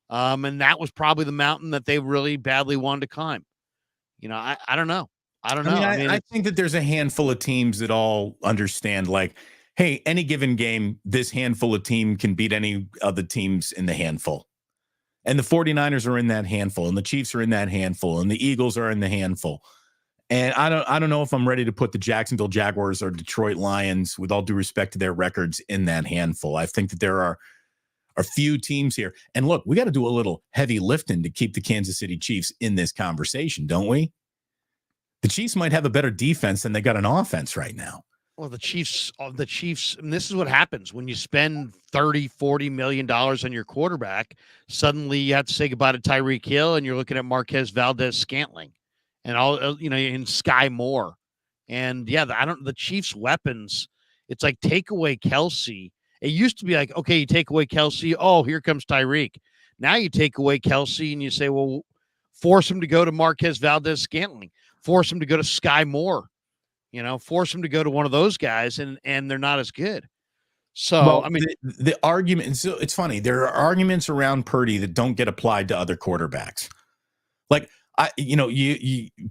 And that was probably the mountain that they really badly wanted to climb. I don't know. I don't know. I think that there's a handful of teams that all understand, like, hey, any given game, this handful of team can beat any of the teams in the handful. And the 49ers are in that handful, and the Chiefs are in that handful, and the Eagles are in the handful. And I don't know if I'm ready to put the Jacksonville Jaguars or Detroit Lions, with all due respect to their records, in that handful. I think that there are a few teams here. And look, we got to do a little heavy lifting to keep the Kansas City Chiefs in this conversation, don't we? The Chiefs might have a better defense than they got an offense right now. Well, the Chiefs, and this is what happens when you spend $30-40 million on your quarterback. Suddenly you have to say goodbye to Tyreek Hill, and you're looking at Marquez Valdez-Scantling and and Sky Moore. And yeah, the Chiefs' weapons, it's like take away Kelsey. It used to be like, okay, you take away Kelsey. Oh, here comes Tyreek. Now you take away Kelsey and you say, well, force him to go to Marquez Valdez-Scantling. Force him to go to Sky Moore. Force them to go to one of those guys, and they're not as good. So, well, I mean, the argument, so it's funny. There are arguments around Purdy that don't get applied to other quarterbacks. Like,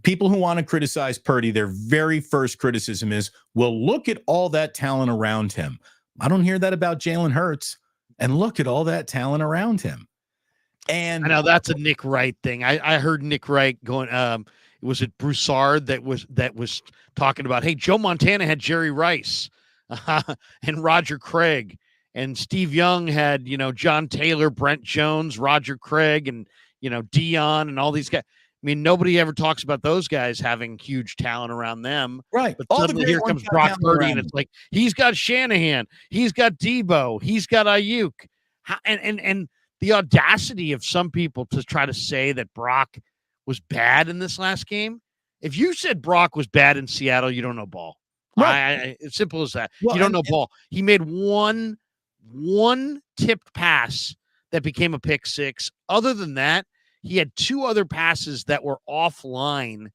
people who want to criticize Purdy, their very first criticism is, well, look at all that talent around him. I don't hear that about Jalen Hurts, and look at all that talent around him. And I know that's a Nick Wright thing. I heard Nick Wright going, was it Broussard that was talking about, hey, Joe Montana had Jerry Rice and Roger Craig, and Steve Young had, John Taylor, Brent Jones, Roger Craig, and, Dion and all these guys. I mean, nobody ever talks about those guys having huge talent around them. Right. But suddenly here comes Brock Purdy, and it's like, he's got Shanahan, he's got Debo, he's got Ayuk. And the audacity of some people to try to say that Brock was bad in this last game. If you said Brock was bad in Seattle, you don't know ball. Right. It's simple as that. Well, you don't know ball. He made one tipped pass that became a pick six. Other than that, he had 2 other passes that were offline.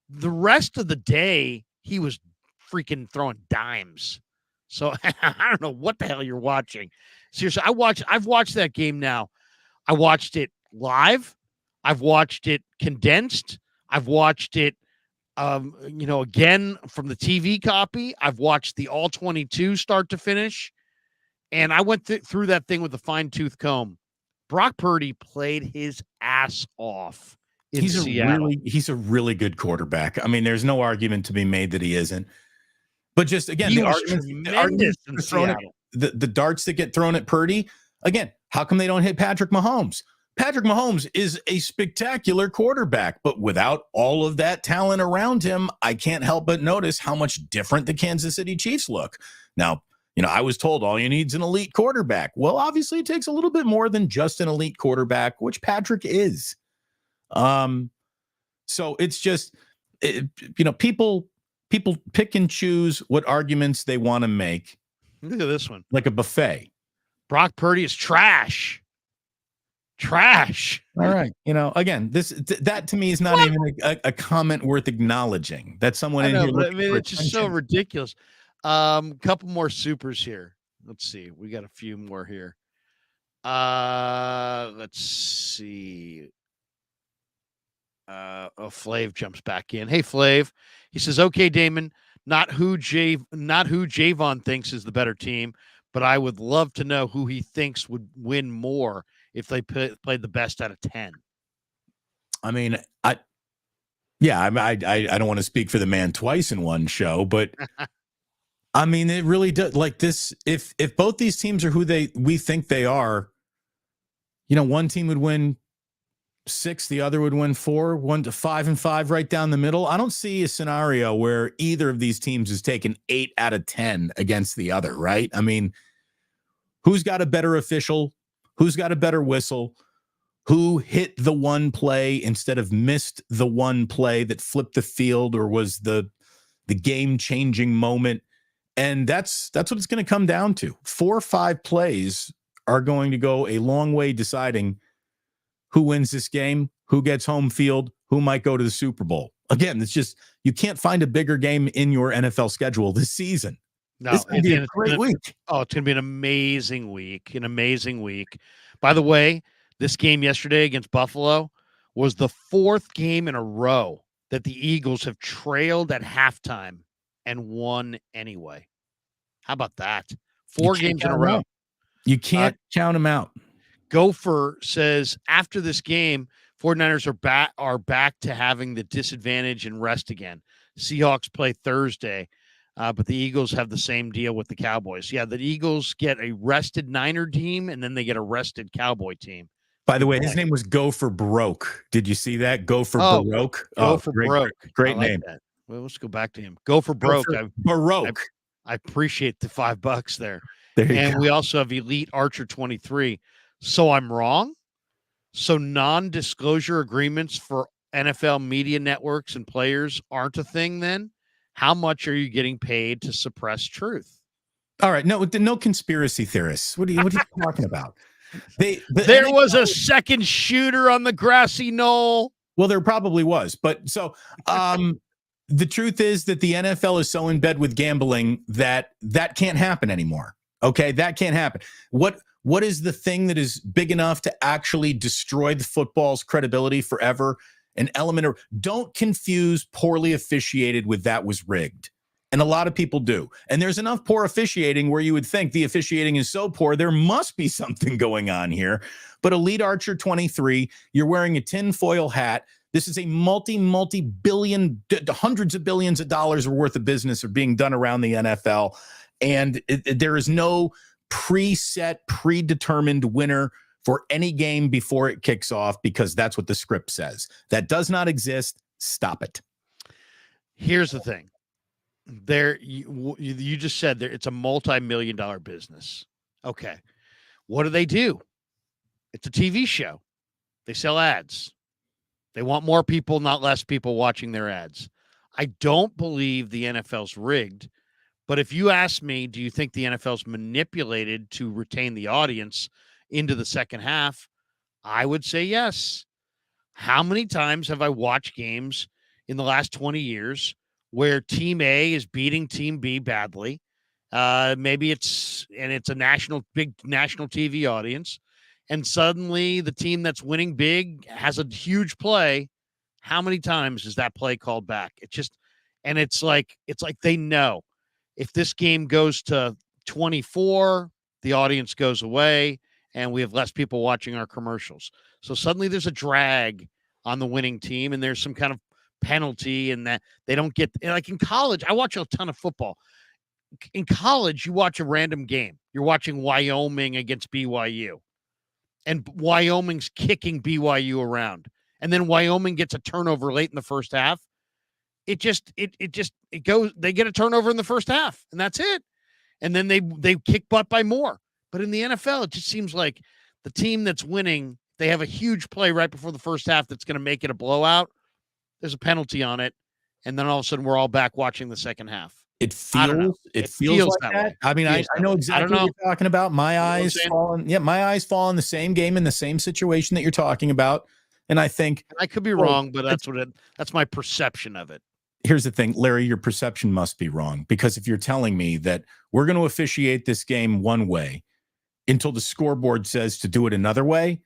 The rest of the day, he was freaking throwing dimes. So I don't know what the hell you're watching. Seriously, I've watched that game now. I watched it live. I've watched it condensed. I've watched it, again from the TV copy. I've watched the all 22 start to finish. And I went through that thing with a fine-tooth comb. Brock Purdy played his ass off in Seattle. He's a really good quarterback. I mean, there's no argument to be made that he isn't. But just, again, the arguments in Seattle. The darts that get thrown at Purdy, again, how come they don't hit Patrick Mahomes? Patrick Mahomes is a spectacular quarterback, but without all of that talent around him, I can't help but notice how much different the Kansas City Chiefs look. Now, I was told all you need is an elite quarterback. Well, obviously it takes a little bit more than just an elite quarterback, which Patrick is. So it's just, people pick and choose what arguments they want to make. Look at this one. Like a buffet. Brock Purdy is trash. Trash. All right. Again, that to me is not even a comment worth acknowledging. That someone in here. It's just so ridiculous. Couple more supers here. Let's see. We got a few more here. Let's see. Flav jumps back in. Hey, Flav. He says, "Okay, Damon, not who Javon thinks is the better team, but I would love to know who he thinks would win more if they played the best out of 10." I mean, I don't want to speak for the man twice in one show, but I mean, it really does. Like this, if both these teams are who we think they are, one team would win 6, the other would win 4, 1 to 5 and 5 right down the middle. I don't see a scenario where either of these teams is taken 8 out of 10 against the other, right? I mean, who's got a better official? Who's got a better whistle? Who hit the one play instead of missed the one play that flipped the field or was the game-changing moment? And that's what it's going to come down to. 4 or 5 plays are going to go a long way deciding who wins this game, who gets home field, who might go to the Super Bowl. Again, it's just, you can't find a bigger game in your NFL schedule this season. No, it's going to be a great week. Oh, it's going to be an amazing week. By the way, this game yesterday against Buffalo was the 4th game in a row that the Eagles have trailed at halftime and won anyway. How about that? 4 games in a row. You can't count them out. Gopher says after this game, 49ers are back to having the disadvantage and rest again. Seahawks play Thursday, but the Eagles have the same deal with the Cowboys. Yeah, the Eagles get a rested Niner team, and then they get a rested Cowboy team. By the way, his name was Gopher Baroque. Did you see that? Gopher Baroque. Gopher Baroque. Great name. That. Well, let's go back to him. Gopher Baroque. Baroque. I appreciate the $5 there. There you and go. We also have Elite Archer 23. So I'm wrong. So non-disclosure agreements for NFL media networks and players aren't a thing then? How much are you getting paid to suppress truth? All right. No conspiracy theorists. What are you talking about? There was a second shooter on the grassy knoll. Well, there probably was. But so the truth is that the NFL is so in bed with gambling that can't happen anymore. Okay, that can't happen. What is the thing that is big enough to actually destroy the football's credibility forever? An element of, don't confuse poorly officiated with that was rigged. And a lot of people do. And there's enough poor officiating where you would think the officiating is so poor, there must be something going on here. But Elite Archer 23, you're wearing a tinfoil hat. This is a multi-billion, hundreds of billions of dollars worth of business are being done around the NFL. And there is no preset, predetermined winner for any game before it kicks off because that's what the script says. That does not exist. Stop it. Here's the thing. You just said there it's a multi-million-dollar business. Okay. What do? It's a TV show. They sell ads. They want more people, not less people watching their ads. I don't believe the NFL's rigged. But if you ask me, do you think the NFL's manipulated to retain the audience into the second half? I would say yes. How many times have I watched games in the last 20 years where Team A is beating Team B badly? Maybe it's a big national TV audience, and suddenly the team that's winning big has a huge play. How many times is that play called back? It's like they know. If this game goes to 24, the audience goes away and we have less people watching our commercials. So suddenly there's a drag on the winning team and there's some kind of penalty and that they don't get, like in college, I watch a ton of football. In college, you watch a random game. You're watching Wyoming against BYU and Wyoming's kicking BYU around. And then Wyoming gets a turnover late in the first half. It goes, they get a turnover in the first half and that's it. and then they kick butt by more. But in the NFL, it just seems like the team that's winning, they have a huge play right before the first half that's going to make it a blowout. There's a penalty on it, and then all of a sudden we're all back watching the second half. It I don't know. feels like that that. way. I mean, I know exactly what you're talking about. My eyes fall in the same game in the same situation that you're talking about. And I think I could be wrong, but that's my perception of it. Here's the thing, Larry, your perception must be wrong, because if you're telling me that we're going to officiate this game one way until the scoreboard says to do it another way,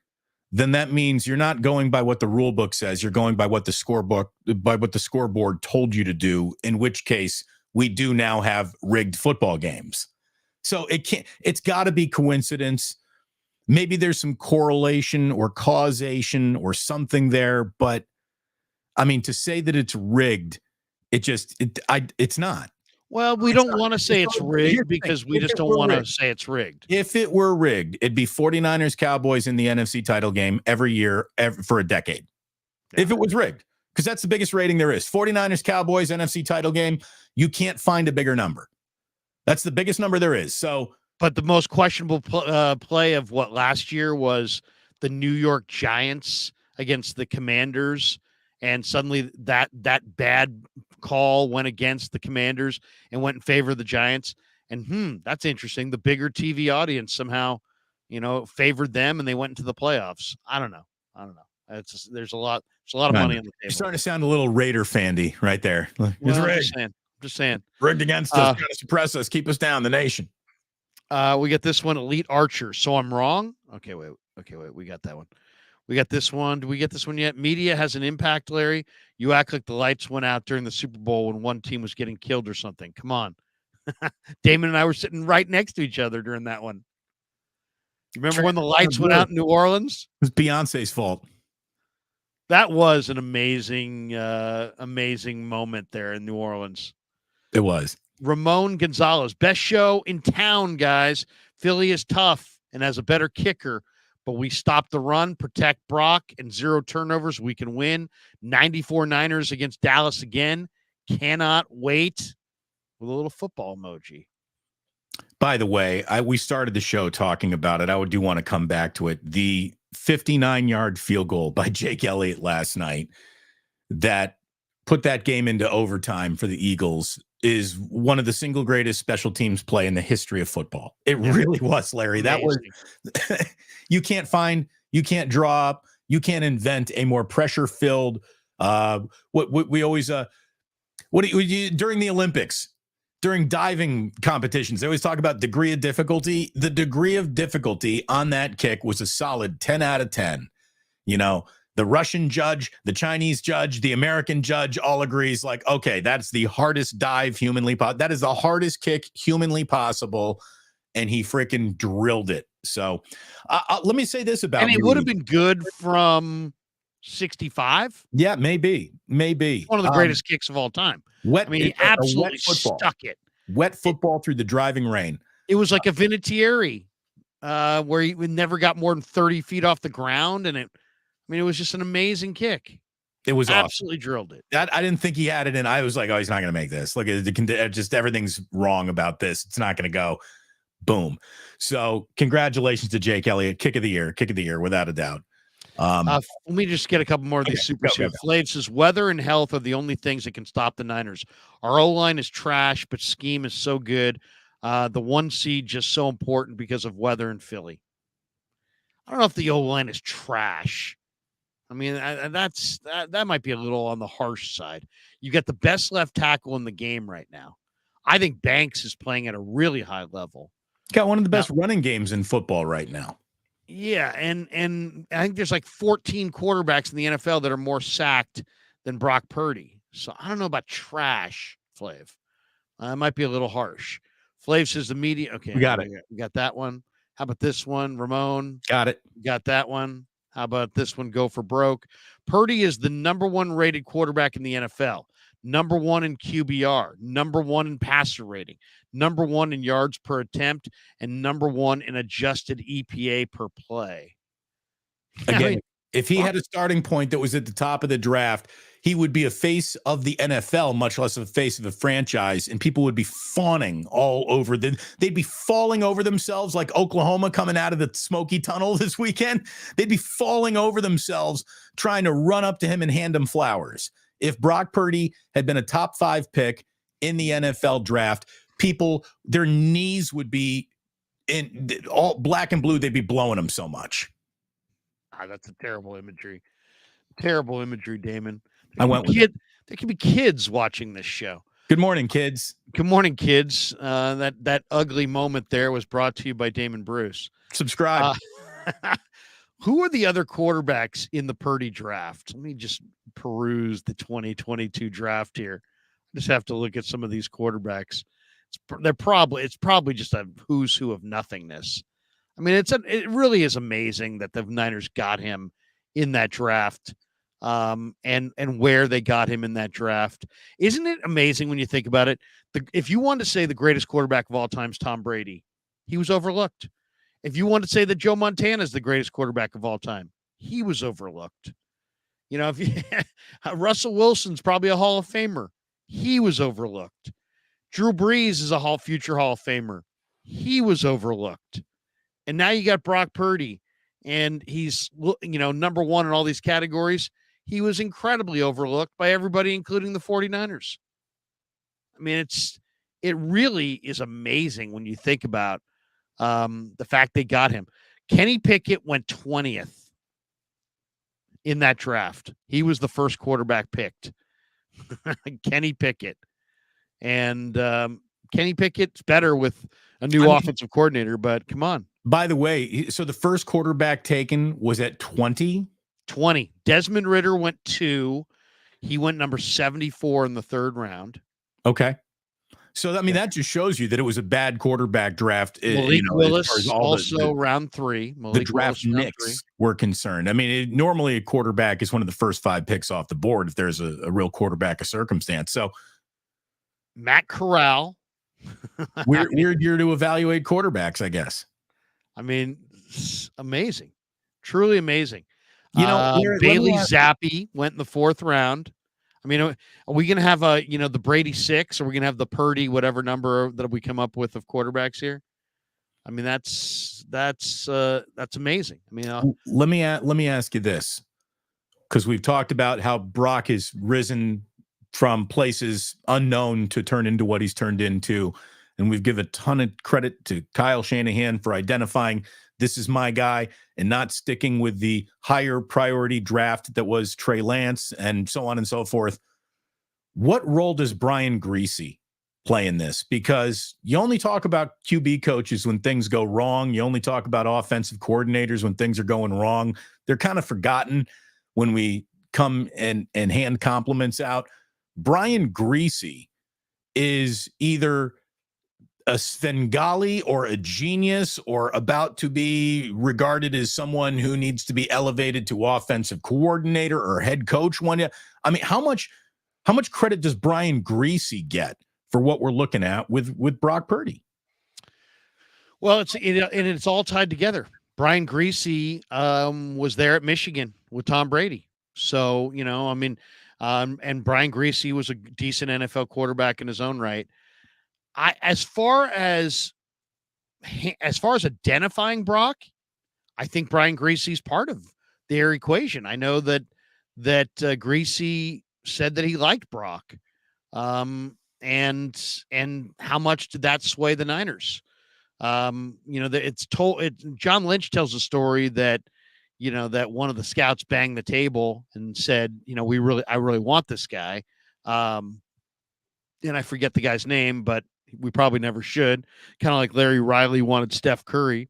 then that means you're not going by what the rule book says. You're going by what the scoreboard told you to do, in which case we do now have rigged football games. So it's got to be coincidence. Maybe there's some correlation or causation or something there, but I mean, to say that it's rigged, it's not. Well, we don't want to say it's rigged because we just don't want to say it's rigged. If it were rigged, it'd be 49ers Cowboys in the NFC title game every year for a decade. Yeah. If it was rigged, because that's the biggest rating there is. 49ers Cowboys NFC title game, you can't find a bigger number. That's the biggest number there is. So, but the most questionable play of what last year was the New York Giants against the Commanders, and suddenly that bad call went against the Commanders and went in favor of the Giants. And that's interesting. The bigger TV audience somehow, favored them, and they went into the playoffs. I don't know. There's a lot of money on the table. You're starting to sound a little Raider fandy right there. Well, I'm just saying. Rigged against us, trying to suppress us, keep us down, the nation. We get this one, Elite Archer. So I'm wrong? Okay, wait. We got that one. We got this one. Do we get this one yet? Media has an impact, Larry. You act like the lights went out during the Super Bowl when one team was getting killed or something. Come on. Damon and I were sitting right next to each other during that one. You remember when the lights went out in New Orleans? It was Beyonce's fault. That was an amazing moment there in New Orleans. It was. Ramon Gonzalez, best show in town, guys. Philly is tough and has a better kicker, but we stop the run, protect Brock, and 0 turnovers. We can win. 94 Niners against Dallas again. Cannot wait. With a little football emoji. By the way, we started the show talking about it. I do want to come back to it. The 59-yard field goal by Jake Elliott last night that put that game into overtime for the Eagles is one of the single greatest special teams play in the history of football. It really was, Larry. Amazing. That was you can't draw up, you can't invent a more pressure-filled what we always during the Olympics, during diving competitions, they always talk about degree of difficulty. The degree of difficulty on that kick was a solid 10 out of 10. The Russian judge, the Chinese judge, the American judge all agrees, like, okay, that's the hardest dive humanly possible. That is the hardest kick humanly possible. And he freaking drilled it. So let me say this about it. And it would have been good from 65. Yeah, maybe. One of the greatest kicks of all time. He absolutely stuck it. Wet football through the driving rain. It was like a Vinatieri, where he never got more than 30 feet off the ground. And it was just an amazing kick. It was absolutely awesome. Drilled it. I didn't think he had it in. I was like, oh, he's not going to make this. Look, just everything's wrong about this. It's not going to go. Boom. So congratulations to Jake Elliott. Kick of the year, without a doubt. Let me just get a couple more of these supers here. Flav says, weather and health are the only things that can stop the Niners. Our O-line is trash, but scheme is so good. The 1 seed just so important because of weather in Philly. I don't know if the O-line is trash. That might be a little on the harsh side. You got the best left tackle in the game right now. I think Banks is playing at a really high level. Got one of the best running games in football right now. Yeah, and I think there's like 14 quarterbacks in the NFL that are more sacked than Brock Purdy. So I don't know about trash, Flav. It might be a little harsh. Flav says the media. Okay, we got it. We got that one. How about this one, Ramon? Got it. Got that one. How about this one? Go for broke. Purdy is the number 1 rated quarterback in the NFL. Number 1 in QBR, number 1 in passer rating, number 1 in yards per attempt, and number 1 in adjusted EPA per play. Again, if he had a starting point that was at the top of the draft, he would be a face of the NFL, much less a face of a franchise, and people would be fawning all over them. They'd be falling over themselves like Oklahoma coming out of the smoky tunnel this weekend. They'd be falling over themselves trying to run up to him and hand him flowers. If Brock Purdy had been a top 5 pick in the NFL draft, people, their knees would be in all black and blue. They'd be blowing him so much. That's a terrible imagery. Terrible imagery, Damon. I went with it. There could be kids watching this show. Good morning, kids. Good morning, kids. That ugly moment there was brought to you by Damon Bruce. Subscribe. Who are the other quarterbacks in the Purdy draft? Let me just peruse the 2022 draft here. I just have to look at some of these quarterbacks. It's probably just a who's who of nothingness. I mean, it really is amazing that the Niners got him in that draft, and where they got him in that draft. Isn't it amazing when you think about it? If you want to say the greatest quarterback of all time is Tom Brady, he was overlooked. If you want to say that Joe Montana is the greatest quarterback of all time, he was overlooked. You know, Russell Wilson's probably a Hall of Famer, he was overlooked. Drew Brees is a future Hall of Famer, he was overlooked. And now you got Brock Purdy, and he's, number one in all these categories. He was incredibly overlooked by everybody, including the 49ers. I mean, it really is amazing when you think about the fact they got him. Kenny Pickett went 20th in that draft. He was the first quarterback picked. Kenny Pickett. And Kenny Pickett's better with a new offensive coordinator, but come on. By the way, so the first quarterback taken was at 20? 20. Desmond Ridder went 2. He went number 74 in the 3rd round. Okay. So, I mean, that just shows you that it was a bad quarterback draft. Malik Willis also round 3. The draft Knicks were concerned. I mean, normally a quarterback is one of the first 5 picks off the board if there's a real quarterback of circumstance. So, Matt Corral. weird year to evaluate quarterbacks, I guess. I mean, amazing. Truly amazing. Bailey Zappi went in the 4th round. I mean, are we going to have the Brady 6? Or are we going to have the Purdy, whatever number that we come up with of quarterbacks here? I mean, that's amazing. I mean, let me ask you this, because we've talked about how Brock has risen from places unknown to turn into what he's turned into. And we've given a ton of credit to Kyle Shanahan for identifying this is my guy and not sticking with the higher priority draft that was Trey Lance and so on and so forth. What role does Brian Griese play in this? Because you only talk about QB coaches when things go wrong. You only talk about offensive coordinators when things are going wrong. They're kind of forgotten when we come and hand compliments out. Brian Griese is either a Svengali or a genius or about to be regarded as someone who needs to be elevated to offensive coordinator or head coach one day. I mean, how much credit does Brian Griese get for what we're looking at with Brock Purdy? Well, it's all tied together. Brian Griese was there at Michigan with Tom Brady. So, and Brian Griese was a decent NFL quarterback in his own right. As far as identifying Brock, I think Brian Griese's part of their equation. I know that Griese said that he liked Brock, and how much did that sway the Niners? John Lynch tells a story that that one of the scouts banged the table and said, I really want this guy, and I forget the guy's name, but we probably never should. Kind of like Larry Riley wanted Steph Curry.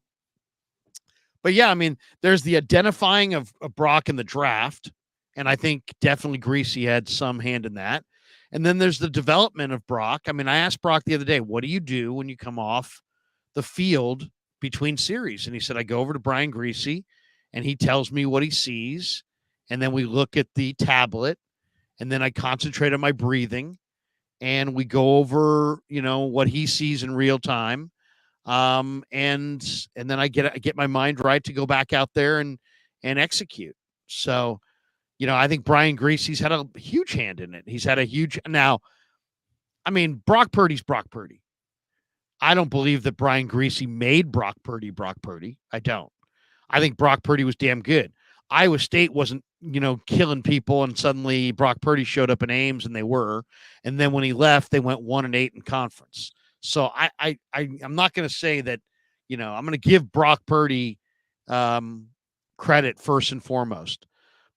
But yeah, I mean, there's the identifying of Brock in the draft. And I think definitely Griese had some hand in that. And then there's the development of Brock. I mean, I asked Brock the other day, what do you do when you come off the field between series? And he said, I go over to Brian Griese and he tells me what he sees. And then we look at the tablet and then I concentrate on my breathing. And we go over, what he sees in real time, and then I get my mind right to go back out there and execute. So, I think Brian Greasy's had a huge hand in it. He's had a huge now. I mean, Brock Purdy's Brock Purdy. I don't believe that Brian Greasy made Brock Purdy Brock Purdy. I don't. I think Brock Purdy was damn good. Iowa State wasn't, killing people, and suddenly Brock Purdy showed up in Ames, and they were. And then when he left, they went 1-8 in conference. So I'm not going to say that, I'm going to give Brock Purdy credit first and foremost.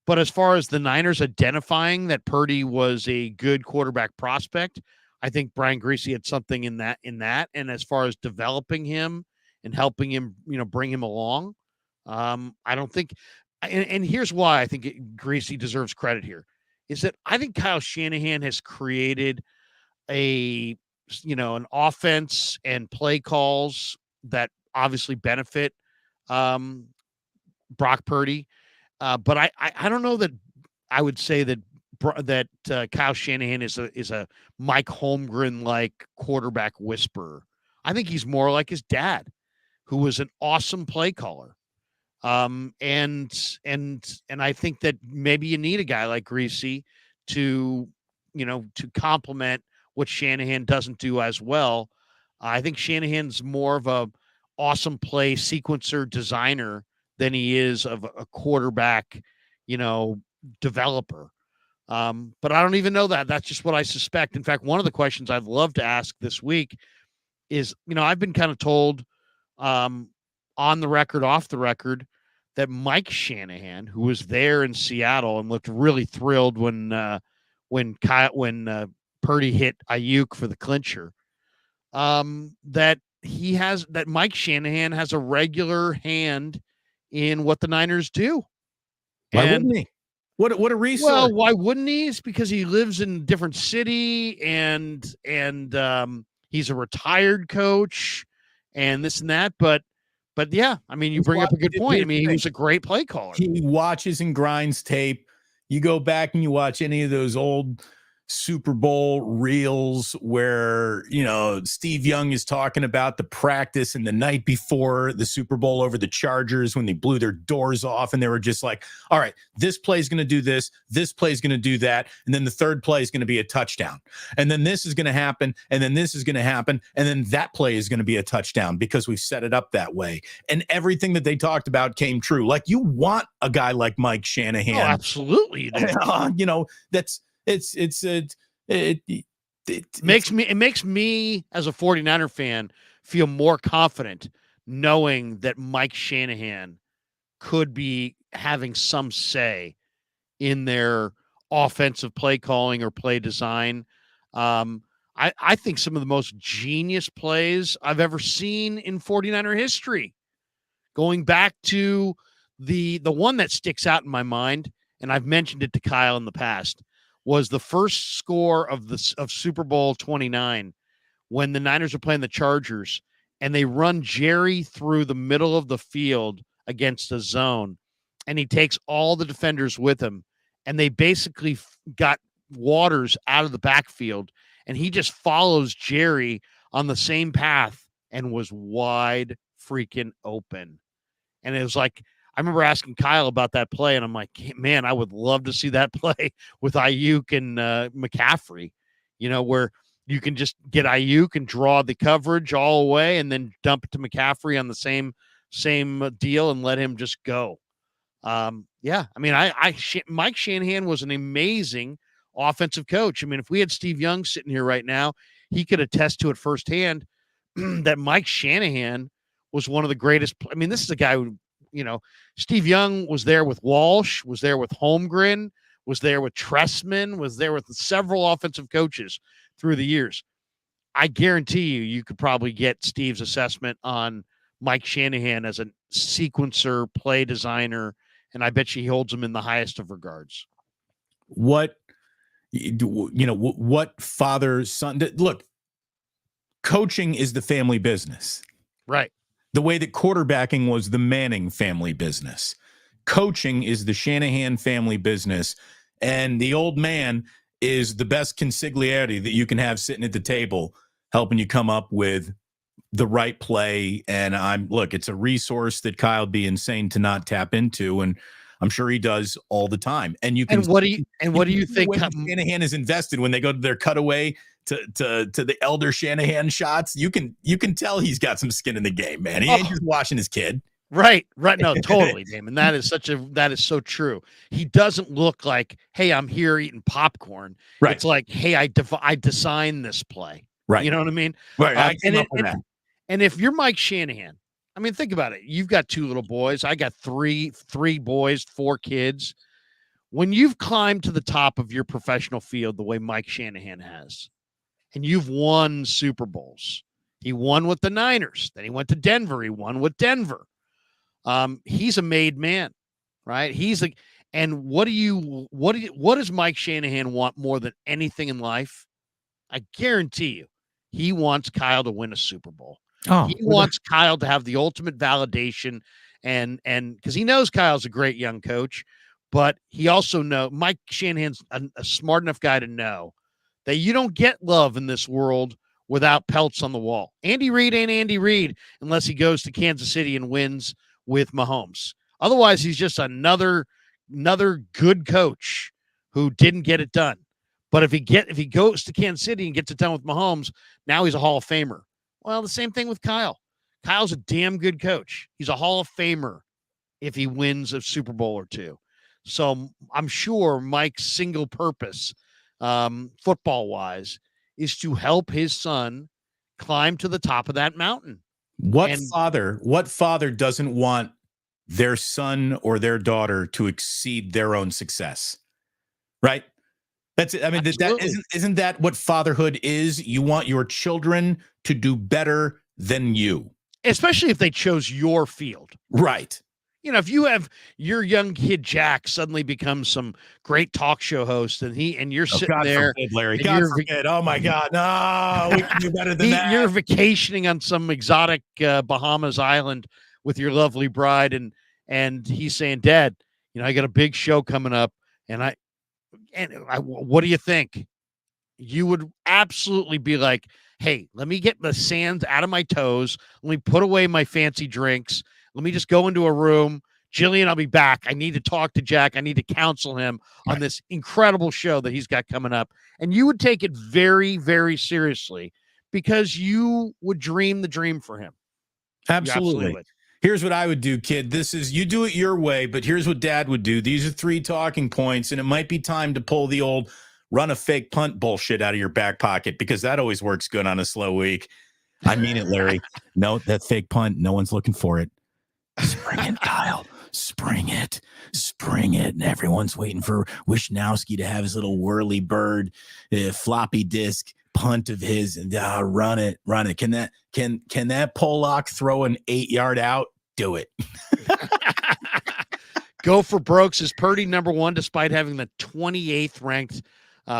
But as far as the Niners identifying that Purdy was a good quarterback prospect, I think Brian Greasy had something in that. And as far as developing him and helping him, bring him along, I don't think. And here's why I think Greasy deserves credit here is that I think Kyle Shanahan has created an offense and play calls that obviously benefit Brock Purdy. But I don't know that I would say that Kyle Shanahan is a Mike Holmgren like quarterback whisperer. I think he's more like his dad, who was an awesome play caller. And I think that maybe you need a guy like Greasy to complement what Shanahan doesn't do as well. I think Shanahan's more of a awesome play sequencer designer than he is of a quarterback, developer. But I don't even know that. That's just what I suspect. In fact, one of the questions I'd love to ask this week is, I've been kind of told on the record, off the record, that Mike Shanahan, who was there in Seattle and looked really thrilled when Purdy hit Ayuk for the clincher, that Mike Shanahan has a regular hand in what the Niners do. Why wouldn't he? What a resource. Well, why wouldn't he? It's because he lives in a different city and he's a retired coach and this and that. But yeah, I mean, you bring up a good point. I mean, he was a great play caller. He watches and grinds tape. You go back and you watch any of those old Super Bowl reels where, Steve Young is talking about the practice and the night before the Super Bowl over the Chargers when they blew their doors off and they were just like, all right, this play is going to do this play is going to do that, and then the third play is going to be a touchdown, and then this is going to happen, and then this is going to happen, and then that play is going to be a touchdown because we've set it up that way. And everything that they talked about came true. Like, you want a guy like Mike Shanahan. Oh, absolutely you do. It makes me as a 49er fan feel more confident knowing that Mike Shanahan could be having some say in their offensive play calling or play design. I think some of the most genius plays I've ever seen in 49er history, going back to the one that sticks out in my mind, and I've mentioned it to Kyle in the past, was the first score of Super Bowl 29 when the Niners are playing the Chargers and they run Jerry through the middle of the field against a zone, and he takes all the defenders with him, and they basically got Waters out of the backfield, and he just follows Jerry on the same path and was wide freaking open. And it was like, I remember asking Kyle about that play, and I'm like, man, I would love to see that play with Ayuk and McCaffrey, where you can just get Ayuk and draw the coverage all away and then dump it to McCaffrey on the same deal and let him just go. Yeah, I mean, Mike Shanahan was an amazing offensive coach. I mean, if we had Steve Young sitting here right now, he could attest to it firsthand that Mike Shanahan was one of the greatest. I mean, this is a guy who, Steve Young was there with Walsh, was there with Holmgren, was there with Tressman, was there with several offensive coaches through the years. I guarantee you could probably get Steve's assessment on Mike Shanahan as a sequencer, play designer, and I bet you he holds him in the highest of regards. What father, son, look, coaching is the family business. Right. The way that quarterbacking was the Manning family business. Coaching is the Shanahan family business. And the old man is the best consigliere that you can have sitting at the table, helping you come up with the right play. And it's a resource that Kyle would be insane to not tap into. And I'm sure he does all the time. And you can. And what do you think? When Shanahan is invested when they go to their cutaway to the elder Shanahan shots, you can tell he's got some skin in the game, man. He ain't just watching his kid. Right. No, totally, Damon. That is so true. He doesn't look like, hey, I'm here eating popcorn. Right. It's like, hey, I designed this play. Right. You know what I mean? Right. I came up with that. And if you're Mike Shanahan, I mean, think about it. You've got 2 little boys. I got three boys, 4 kids. When you've climbed to the top of your professional field the way Mike Shanahan has, and you've won Super Bowls, he won with the Niners. Then he went to Denver. He won with Denver. He's a made man, right? And what does Mike Shanahan want more than anything in life? I guarantee you, he wants Kyle to win a Super Bowl. He wants Kyle to have the ultimate validation, and because he knows Kyle's a great young coach, but he also Mike Shanahan's a smart enough guy to know that you don't get love in this world without pelts on the wall. Andy Reid ain't Andy Reid unless he goes to Kansas City and wins with Mahomes. Otherwise, he's just another good coach who didn't get it done. But if he goes to Kansas City and gets it done with Mahomes, now he's a Hall of Famer. Well, the same thing with Kyle. Kyle's a damn good coach. He's a Hall of Famer if he wins a Super Bowl or 2. So I'm sure Mike's single purpose, football-wise, is to help his son climb to the top of that mountain. What father doesn't want their son or their daughter to exceed their own success? Right? That's it. I mean, isn't that what fatherhood is? You want your children to do better than you. Especially if they chose your field. Right. You know, if you have your young kid Jack suddenly becomes some great talk show host, and you're sitting God there, forbid, Larry. God forbid. Oh my God, no, we can do better than that. You're vacationing on some exotic Bahamas island with your lovely bride, and he's saying, "Dad, you know, I got a big show coming up, and I what do you think?" You would absolutely be like, "Hey, let me get the sand out of my toes. Let me put away my fancy drinks. Let me just go into a room. Jillian, I'll be back. I need to talk to Jack. I need to counsel him on this incredible show that he's got coming up." And you would take it very, very seriously because you would dream the dream for him. Absolutely. Here's what I would do, kid. You do it your way, but here's what Dad would do. These are 3 talking points, and it might be time to pull the old run a fake punt bullshit out of your back pocket, because that always works good on a slow week. I mean it, Larry. No, that fake punt, no one's looking for it. Spring it, Kyle. Spring it. And everyone's waiting for Wishnowski to have his little whirly bird floppy disk punt of his, and run it. Can that Pollock throw an 8-yard out? Do it. Go for Brooks. Is Purdy number 1 despite having the 28th ranked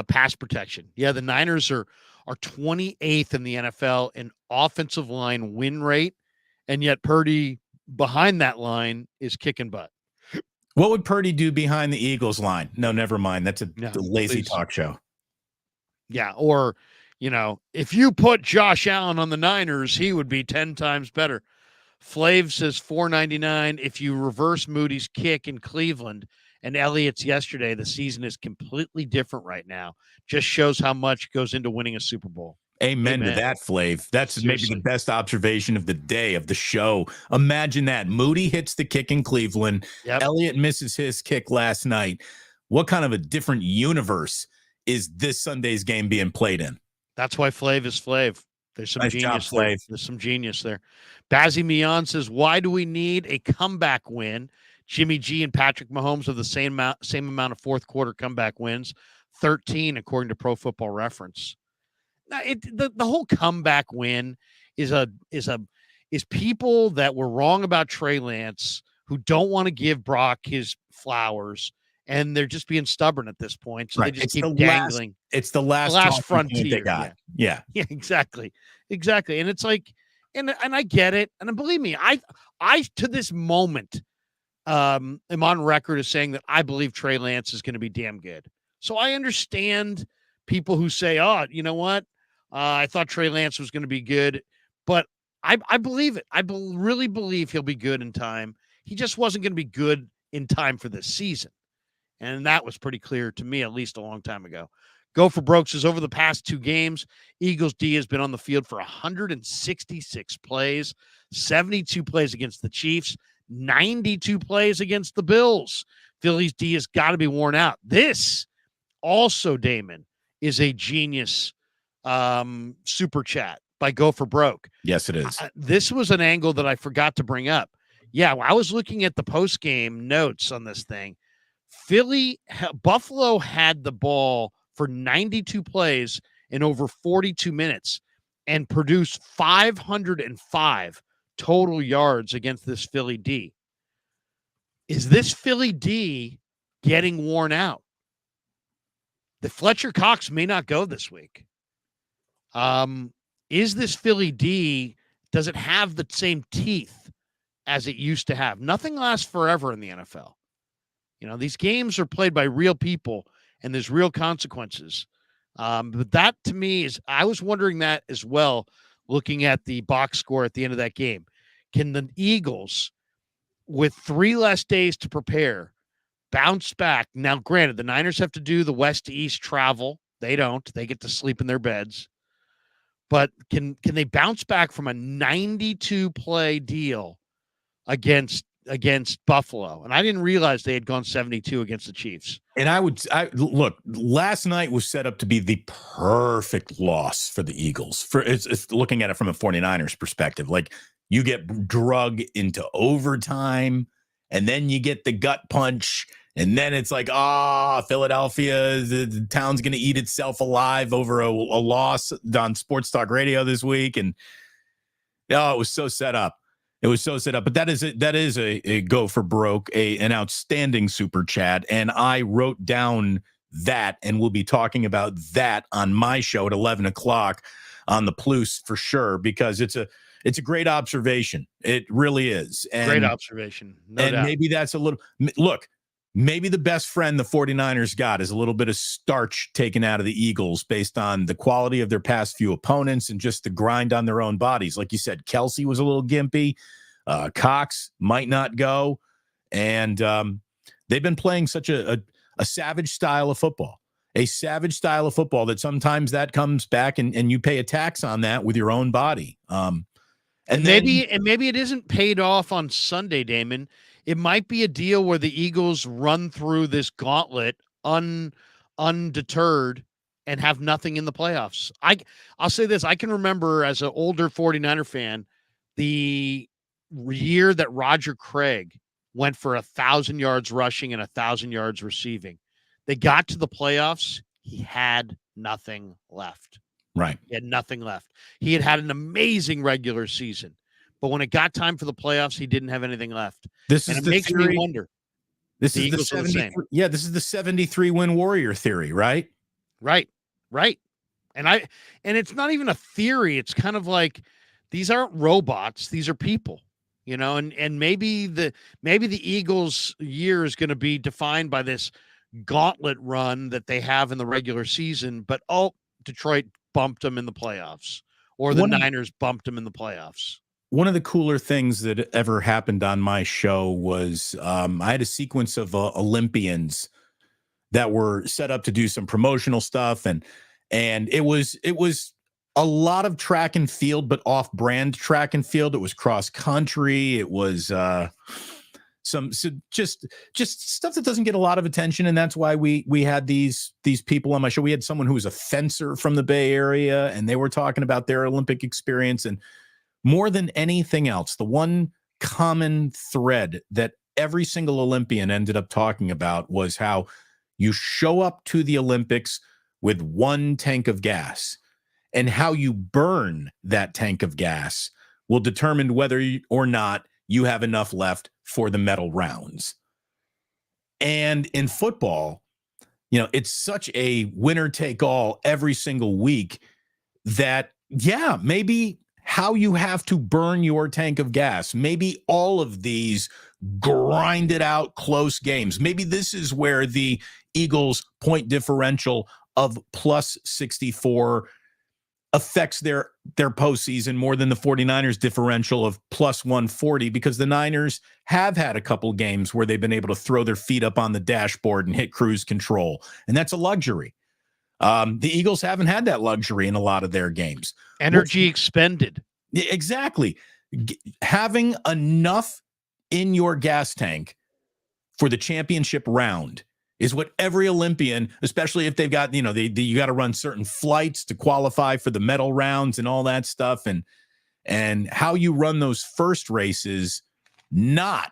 pass protection? Yeah, the Niners are 28th in the NFL in offensive line win rate, and yet Purdy behind that line is kicking butt. What would Purdy do behind the Eagles line? No, never mind. That's a lazy talk show. Yeah, or, you know, if you put Josh Allen on the Niners, he would be 10 times better. Flav says $4.99. If you reverse Moody's kick in Cleveland and Elliott's yesterday, the season is completely different right now. Just shows how much goes into winning a Super Bowl. Amen to that, Flav. That's Seriously. Maybe the best observation of the day, of the show. Imagine that. Moody hits the kick in Cleveland. Yep. Elliott misses his kick last night. What kind of a different universe is this Sunday's game being played in? That's why Flav is Flav. There's some nice genius job, there. Flav. There's some genius there. Bazzy Mian says, why do we need a comeback win? Jimmy G and Patrick Mahomes have the same amount of fourth quarter comeback wins, 13 according to Pro Football Reference. The whole comeback win is people that were wrong about Trey Lance, who don't want to give Brock his flowers, and they're just being stubborn at this point. So they just keep dangling. It's the last frontier they got. Yeah, exactly. And it's like, and I get it. And believe me, I to this moment am on record as saying that I believe Trey Lance is going to be damn good. So I understand people who say, oh, you know what? I thought Trey Lance was going to be good, but I believe it. I really believe he'll be good in time. He just wasn't going to be good in time for this season. And that was pretty clear to me, at least a long time ago. Go for Broke says over the past 2 games, Eagles D has been on the field for 166 plays, 72 plays against the Chiefs, 92 plays against the Bills. Philly's D has got to be worn out. This also, Damon, is a genius super chat by Go for Broke. Yes, it is. This was an angle that I forgot to bring up. Yeah, I was looking at the post-game notes on this thing. Buffalo had the ball for 92 plays in over 42 minutes and produced 505 total yards against this Philly D. Is this Philly D getting worn out? The Fletcher Cox may not go this week. Is this Philly D, does it have the same teeth as it used to have? Nothing lasts forever in the NFL. You know, these games are played by real people, and there's real consequences. But that, to me, I was wondering that as well, looking at the box score at the end of that game. Can the Eagles, with 3 less days to prepare, bounce back? Now, granted, the Niners have to do the west to east travel. They don't. They get to sleep in their beds. But can they bounce back from a 92-play deal against Buffalo? And I didn't realize they had gone 72 against the Chiefs. And look, last night was set up to be the perfect loss for the Eagles. It's looking at it from a 49ers perspective. Like, you get drug into overtime, and then you get the gut punch, and then it's like, Philadelphia, the town's going to eat itself alive over a loss on Sports Talk Radio this week. And it was so set up. It was so set up. But that is a Go for Broke, an outstanding super chat. And I wrote down that, and we'll be talking about that on my show at 11 o'clock on the Plus for sure, because it's a great observation. It really is. And, great observation. No doubt. Maybe that's a little – look, maybe the best friend the 49ers got is a little bit of starch taken out of the Eagles based on the quality of their past few opponents and just the grind on their own bodies. Like you said, Kelsey was a little gimpy. Cox might not go. And they've been playing such a savage style of football. A savage style of football that sometimes that comes back and you pay a tax on that with your own body. And maybe it isn't paid off on Sunday, Damon. It might be a deal where the Eagles run through this gauntlet undeterred and have nothing in the playoffs. I'll say this. I can remember as an older 49er fan, the year that Roger Craig went for 1,000 yards rushing and 1,000 yards receiving. They got to the playoffs. He had nothing left. Right. He had nothing left. He had an amazing regular season. But when it got time for the playoffs, he didn't have anything left. This is and it makes me wonder. This is the 73. Yeah, this is the 73 win Warrior theory, right? Right. And it's not even a theory. It's kind of like these aren't robots. These are people, you know, and maybe the Eagles' year is going to be defined by this gauntlet run that they have in the regular season, but Detroit bumped them in the playoffs, or the Niners bumped them in the playoffs. One of the cooler things that ever happened on my show was I had a sequence of Olympians that were set up to do some promotional stuff, and it was a lot of track and field, but off-brand track and field. It was cross country. It was just stuff that doesn't get a lot of attention, and that's why we had these people on my show. We had someone who was a fencer from the Bay Area, and they were talking about their Olympic experience. And more than anything else, the one common thread that every single Olympian ended up talking about was how you show up to the Olympics with 1 tank of gas, and how you burn that tank of gas will determine whether or not you have enough left for the medal rounds. And in football, you know, it's such a winner take all every single week that, yeah, maybe how you have to burn your tank of gas, maybe all of these grinded out close games, maybe this is where the Eagles point differential of plus 64 affects their postseason more than the 49ers differential of plus 140, because the Niners have had a couple games where they've been able to throw their feet up on the dashboard and hit cruise control, and that's a luxury. The Eagles haven't had that luxury in a lot of their games. Energy expended. Exactly. Having enough in your gas tank for the championship round is what every Olympian, especially if they've got, you got to run certain flights to qualify for the medal rounds and all that stuff. And how you run those first races, not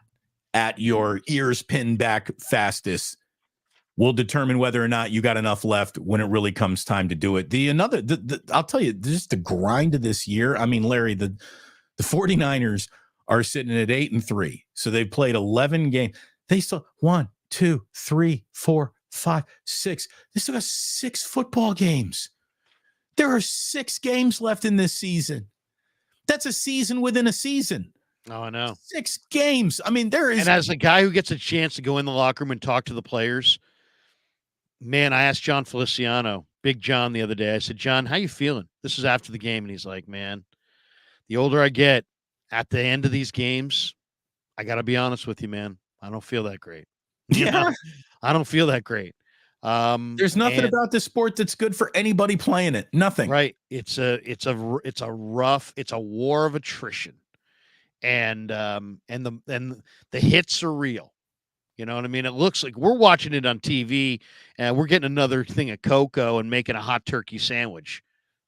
at your ears pinned back fastest, will determine whether or not you got enough left when it really comes time to do it. I'll tell you, just the grind of this year. I mean, Larry, the 49ers are sitting at 8-3. So they've played 11 games. They still 1, 2, 3, 4, 5, 6. They still got 6 football games. There are 6 games left in this season. That's a season within a season. Oh, I know. 6 games. I mean, there is. And as a guy who gets a chance to go in the locker room and talk to the players, man, I asked John Feliciano, Big John, the other day. I said, John, how you feeling? This is after the game. And he's like, man, the older I get, at the end of these games, I got to be honest with you, man. I don't feel that great. Yeah. I don't feel that great. There's nothing about this sport that's good for anybody playing it. Nothing. Right. It's a war of attrition. And the hits are real. You know what I mean? It looks like we're watching it on TV and we're getting another thing of cocoa and making a hot turkey sandwich.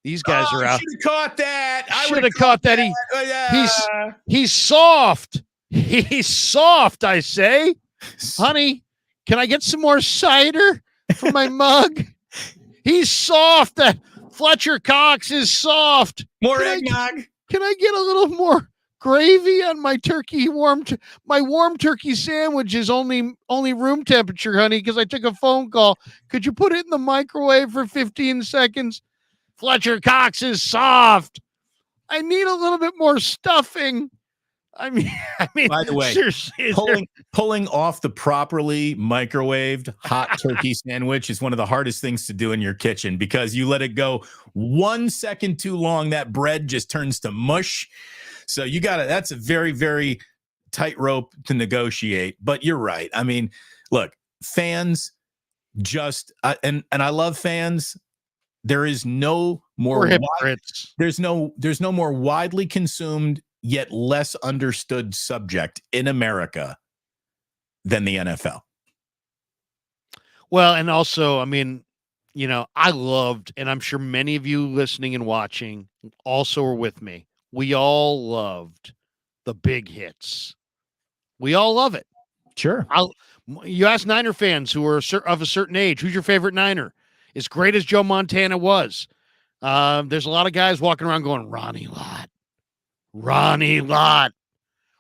These guys are out. Should have caught that. I should have caught that. He's soft. He's soft, I say. Honey, can I get some more cider for my mug? He's soft. That Fletcher Cox is soft. More eggnog. Can I get a little more gravy on my turkey my warm turkey sandwich is only room temperature, honey, because I took a phone call. Could you put it in the microwave for 15 seconds? Fletcher Cox is soft. I need a little bit more stuffing. I mean, by the way, pulling off the properly microwaved hot turkey sandwich is one of the hardest things to do in your kitchen, because you let it go 1 second too long, that bread just turns to mush. So that's a very, very tight rope to negotiate. But you're right. I mean, look, fans and I love fans. There is no more hypocrites. There's no more widely consumed yet less understood subject in America than the NFL. Well, and also, I mean, I loved, and I'm sure many of you listening and watching also are with me. We all loved the big hits. We all love it. Sure. You ask Niner fans who are of a certain age, who's your favorite Niner? As great as Joe Montana was, there's a lot of guys walking around going, Ronnie Lott. Ronnie Lott.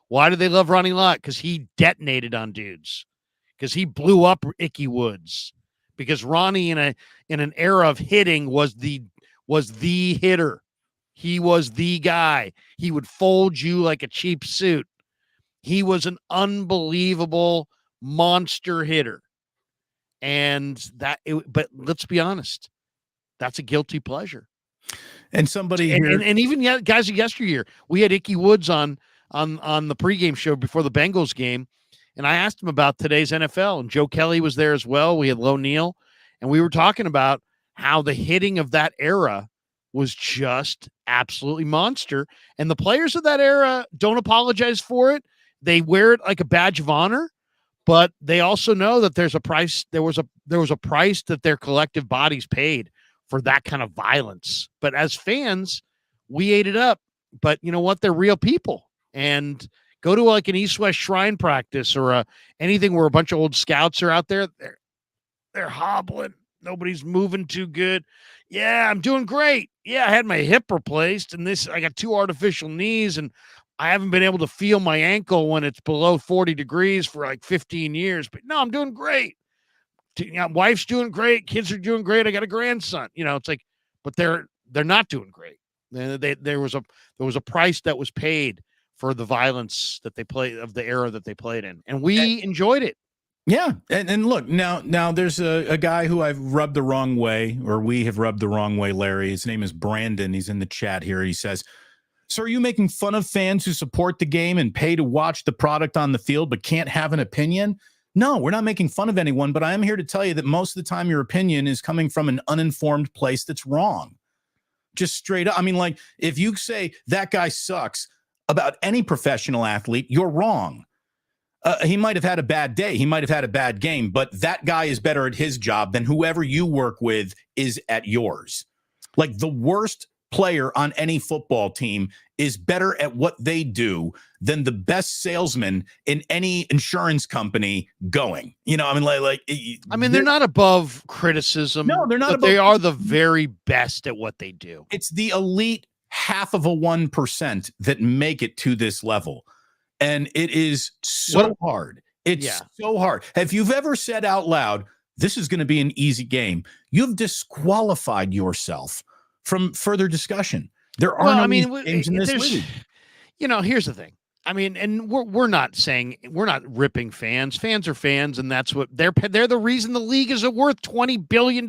Why do they love Ronnie Lott? Because he detonated on dudes. Because he blew up Icky Woods. Because Ronnie, in an era of hitting, was the hitter. He was the guy. He would fold you like a cheap suit. He was an unbelievable monster hitter. But let's be honest, that's a guilty pleasure. And somebody and even guys of yesteryear, we had Icky Woods on the pregame show before the Bengals game, and I asked him about today's NFL, and Joe Kelly was there as well. We had Lo Neal, and we were talking about how the hitting of that era was just absolutely monster, and the players of that era don't apologize for it. They wear it like a badge of honor. But they also know that there's a price. There was a price that their collective bodies paid for that kind of violence. But as fans, we ate it up. But you know what? They're real people. And go to like an East-West Shrine practice or anything where a bunch of old scouts are out there. They're hobbling. Nobody's moving too good. Yeah, I'm doing great. Yeah, I had my hip replaced, and I got 2 artificial knees, and I haven't been able to feel my ankle when it's below 40 degrees for like 15 years, but no, I'm doing great. Wife's doing great. Kids are doing great. I got a grandson, it's like, but they're not doing great. There was a price that was paid for the violence that they played of the era that they played in. And we enjoyed it. Yeah. And look, now there's a guy who I've rubbed the wrong way, or we have rubbed the wrong way, Larry. His name is Brandon. He's in the chat here. He says, so are you making fun of fans who support the game and pay to watch the product on the field but can't have an opinion? No, we're not making fun of anyone, but I am here to tell you that most of the time your opinion is coming from an uninformed place that's wrong. Just straight up. I mean, like, if you say that guy sucks about any professional athlete, you're wrong. He might have had a bad day. He might have had a bad game, but that guy is better at his job than whoever you work with is at yours. Like, the worst player on any football team is better at what they do than the best salesman in any insurance company going. You know, I mean, they're not above criticism. No, they're not but above they are the very best at what they do. It's the elite 0.5% that make it to this level. And it is so hard. It's so hard. If you've ever said out loud, this is going to be an easy game, you've disqualified yourself from further discussion. There are games in this league. You know, here's the thing. I mean, and we're not ripping fans. Fans are fans, and that's what they're the reason the league is worth $20 billion.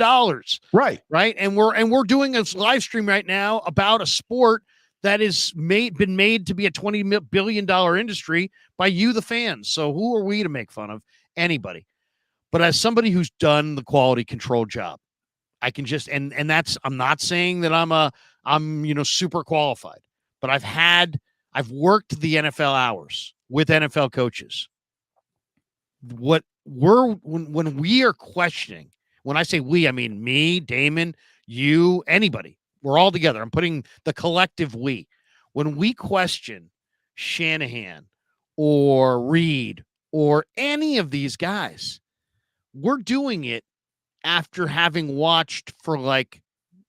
Right. And we're doing a live stream right now about a sport that is been made to be a $20 billion industry by you, the fans. So who are we to make fun of? Anybody. But as somebody who's done the quality control job, I can just, and that's, I'm not saying that I'm super qualified, but I've worked the NFL hours with NFL coaches. When we are questioning, when I say we, I mean me, Damon, you, anybody. We're all together. I'm putting the collective we. When we question Shanahan or Reed or any of these guys, we're doing it after having watched for like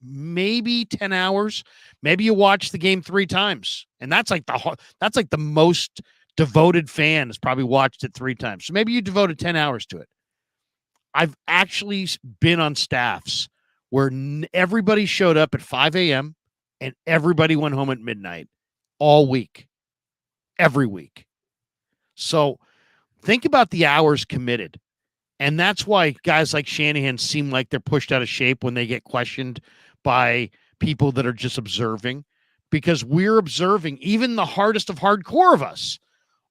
maybe 10 hours. Maybe you watch the game 3 times. And that's like the most devoted fan has probably watched it 3 times. So maybe you devoted 10 hours to it. I've actually been on staffs where everybody showed up at 5 a.m. and everybody went home at midnight all week, every week. So think about the hours committed. And that's why guys like Shanahan seem like they're pushed out of shape when they get questioned by people that are just observing, because we're observing. Even the hardest of hardcore of us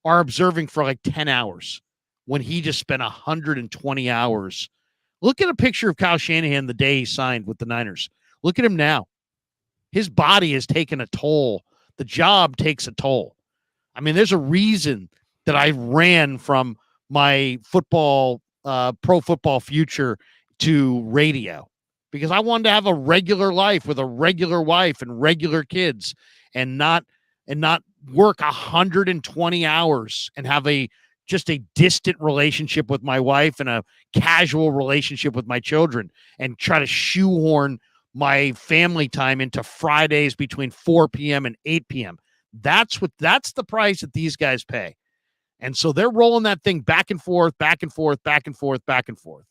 are observing for like 10 hours when he just spent 120 hours. Look at a picture of Kyle Shanahan the day he signed with the Niners. Look at him now. His body has taken a toll. The job takes a toll. I mean, there's a reason that I ran from my football, pro football future to radio, because I wanted to have a regular life with a regular wife and regular kids, and not work 120 hours and have just a distant relationship with my wife and a casual relationship with my children, and try to shoehorn my family time into Fridays between 4 p.m. and 8 p.m. That's the price that these guys pay. And so they're rolling that thing back and forth, back and forth, back and forth, back and forth.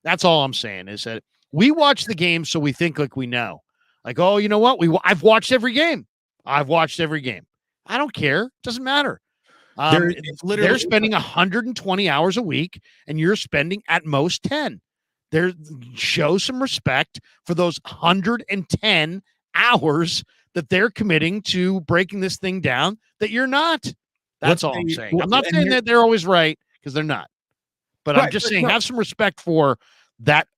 That's all I'm saying, is that we watch the game so we think like we know. Like, oh, you know what? I've watched every game. I've watched every game. I don't care. It doesn't matter. They're spending 120 hours a week, and you're spending at most 10. Show some respect for those 110 hours that they're committing to breaking this thing down that you're not. That's all I'm saying. I'm not saying that they're always right, because they're not. But I'm just saying, have some respect for that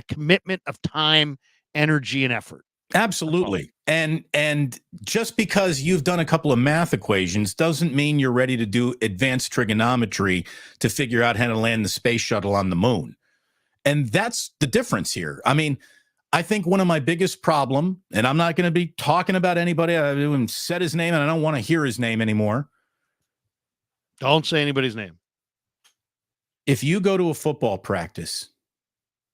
commitment of time, energy, and effort. Absolutely. And just because you've done a couple of math equations doesn't mean you're ready to do advanced trigonometry to figure out how to land the space shuttle on the moon. And that's the difference here. I mean, I think one of my biggest problem, and I'm not going to be talking about anybody, I haven't said his name and I don't want to hear his name anymore. Don't say anybody's name. If you go to a football practice,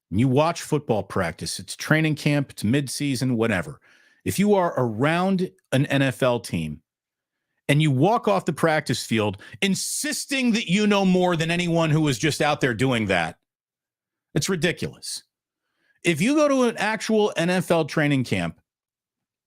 and you watch football practice, it's training camp, it's midseason, whatever. If you are around an NFL team and you walk off the practice field insisting that you know more than anyone who was just out there doing that, it's ridiculous. If you go to an actual NFL training camp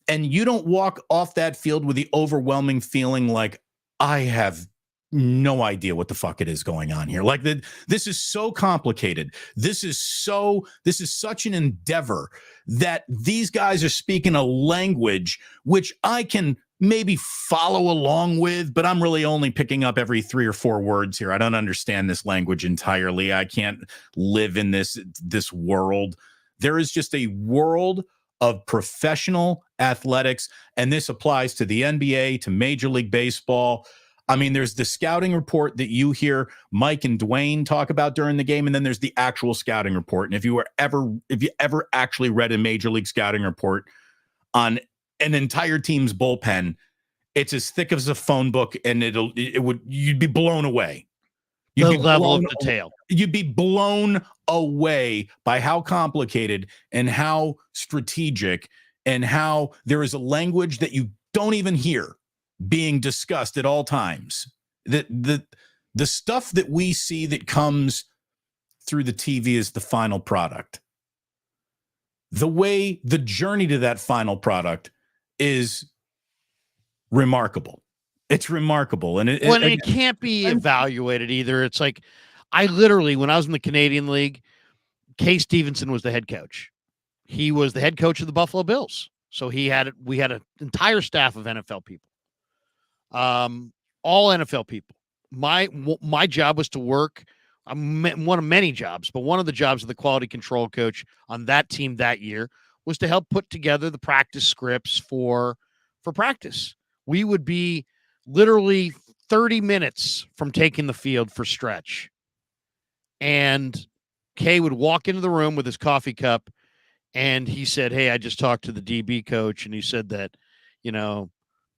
and you don't walk off that field with the overwhelming feeling like, I have no idea what the fuck it is going on here. Like this is so complicated. This is such an endeavor that these guys are speaking a language which I can maybe follow along with, but I'm really only picking up every 3 or 4 words here. I don't understand this language entirely. I can't live in this world. There is just a world of professional athletics, and this applies to the NBA, to Major League Baseball. I mean, there's the scouting report that you hear Mike and Dwayne talk about during the game, and then there's the actual scouting report. And if you ever actually read a Major League scouting report on an entire team's bullpen, it's as thick as a phone book, and you'd be blown away. The level of detail. You'd be blown away by how complicated and how strategic and how there is a language that you don't even hear being discussed at all times. The stuff that we see that comes through the TV is the final product. The journey to that final product is remarkable. It's remarkable. And it can't be evaluated either. It's like, I literally, when I was in the Canadian League, Kay Stevenson was the head coach. He was the head coach of the Buffalo Bills. So we had an entire staff of NFL people. All NFL people. My job was to work. One of many jobs, but one of the jobs of the quality control coach on that team that year was to help put together the practice scripts for practice. We would be literally 30 minutes from taking the field for stretch. And Kay would walk into the room with his coffee cup, and he said, "Hey, I just talked to the DB coach, and he said that,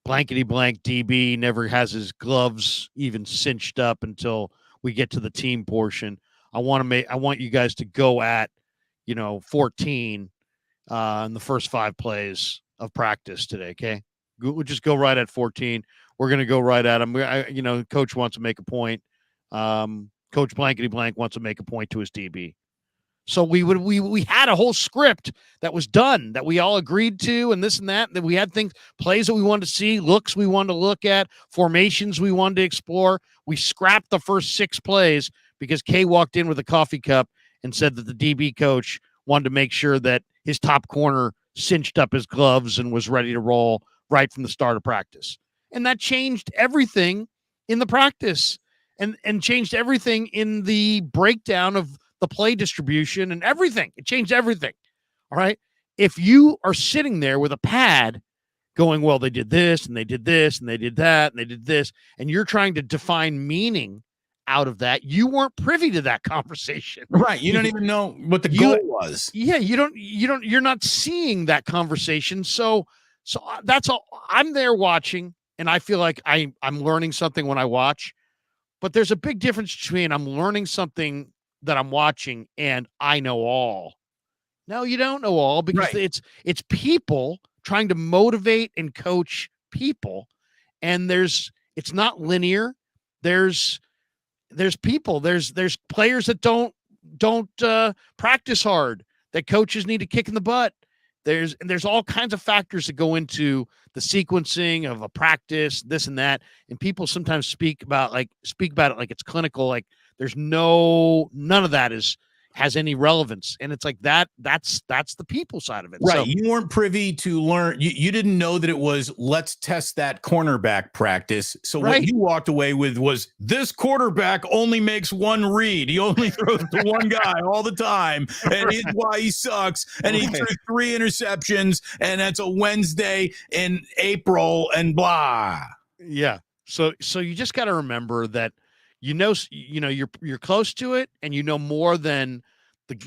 blankety blank DB never has his gloves even cinched up until we get to the team portion. I want you guys to go at, 14 in the first 5 plays of practice today. Okay, we'll just go right at 14. We're going to go right at him. Coach wants to make a point. Coach blankety blank wants to make a point to his DB." So we had a whole script that was done that we all agreed to, and this and that we had plays that we wanted to see, looks we wanted to look at, formations we wanted to explore. We scrapped the first 6 plays because Kay walked in with a coffee cup and said that the DB coach wanted to make sure that his top corner cinched up his gloves and was ready to roll right from the start of practice. And that changed everything in the practice and changed everything in the breakdown of the play distribution and everything. It changed everything. All right. If you are sitting there with a pad going, well, they did this and they did this and they did that and they did this, and you're trying to define meaning out of that, you weren't privy to that conversation. Right. You don't even know what the goal was. Yeah. You're not seeing that conversation. So that's all. I'm there watching, and I feel like I'm learning something when I watch, but there's a big difference between I'm learning something that I'm watching and I know all. No, you don't know all, because right. It's people trying to motivate and coach people. And it's not linear. There's people, there's players that don't practice hard, that coaches need to kick in the butt. There's all kinds of factors that go into the sequencing of a practice, this and that. And people sometimes speak about it like it's clinical, like there's none of that has any relevance. And it's like that's the people side of it. Right. So, you weren't privy to learn. You didn't know that it was, let's test that cornerback practice. So what you walked away with was, this quarterback only makes one read. He only throws to one guy all the time. And he's why he sucks. And he threw 3 interceptions. And that's a Wednesday in April and blah. Yeah. So you just got to remember that, you're close to it, and more than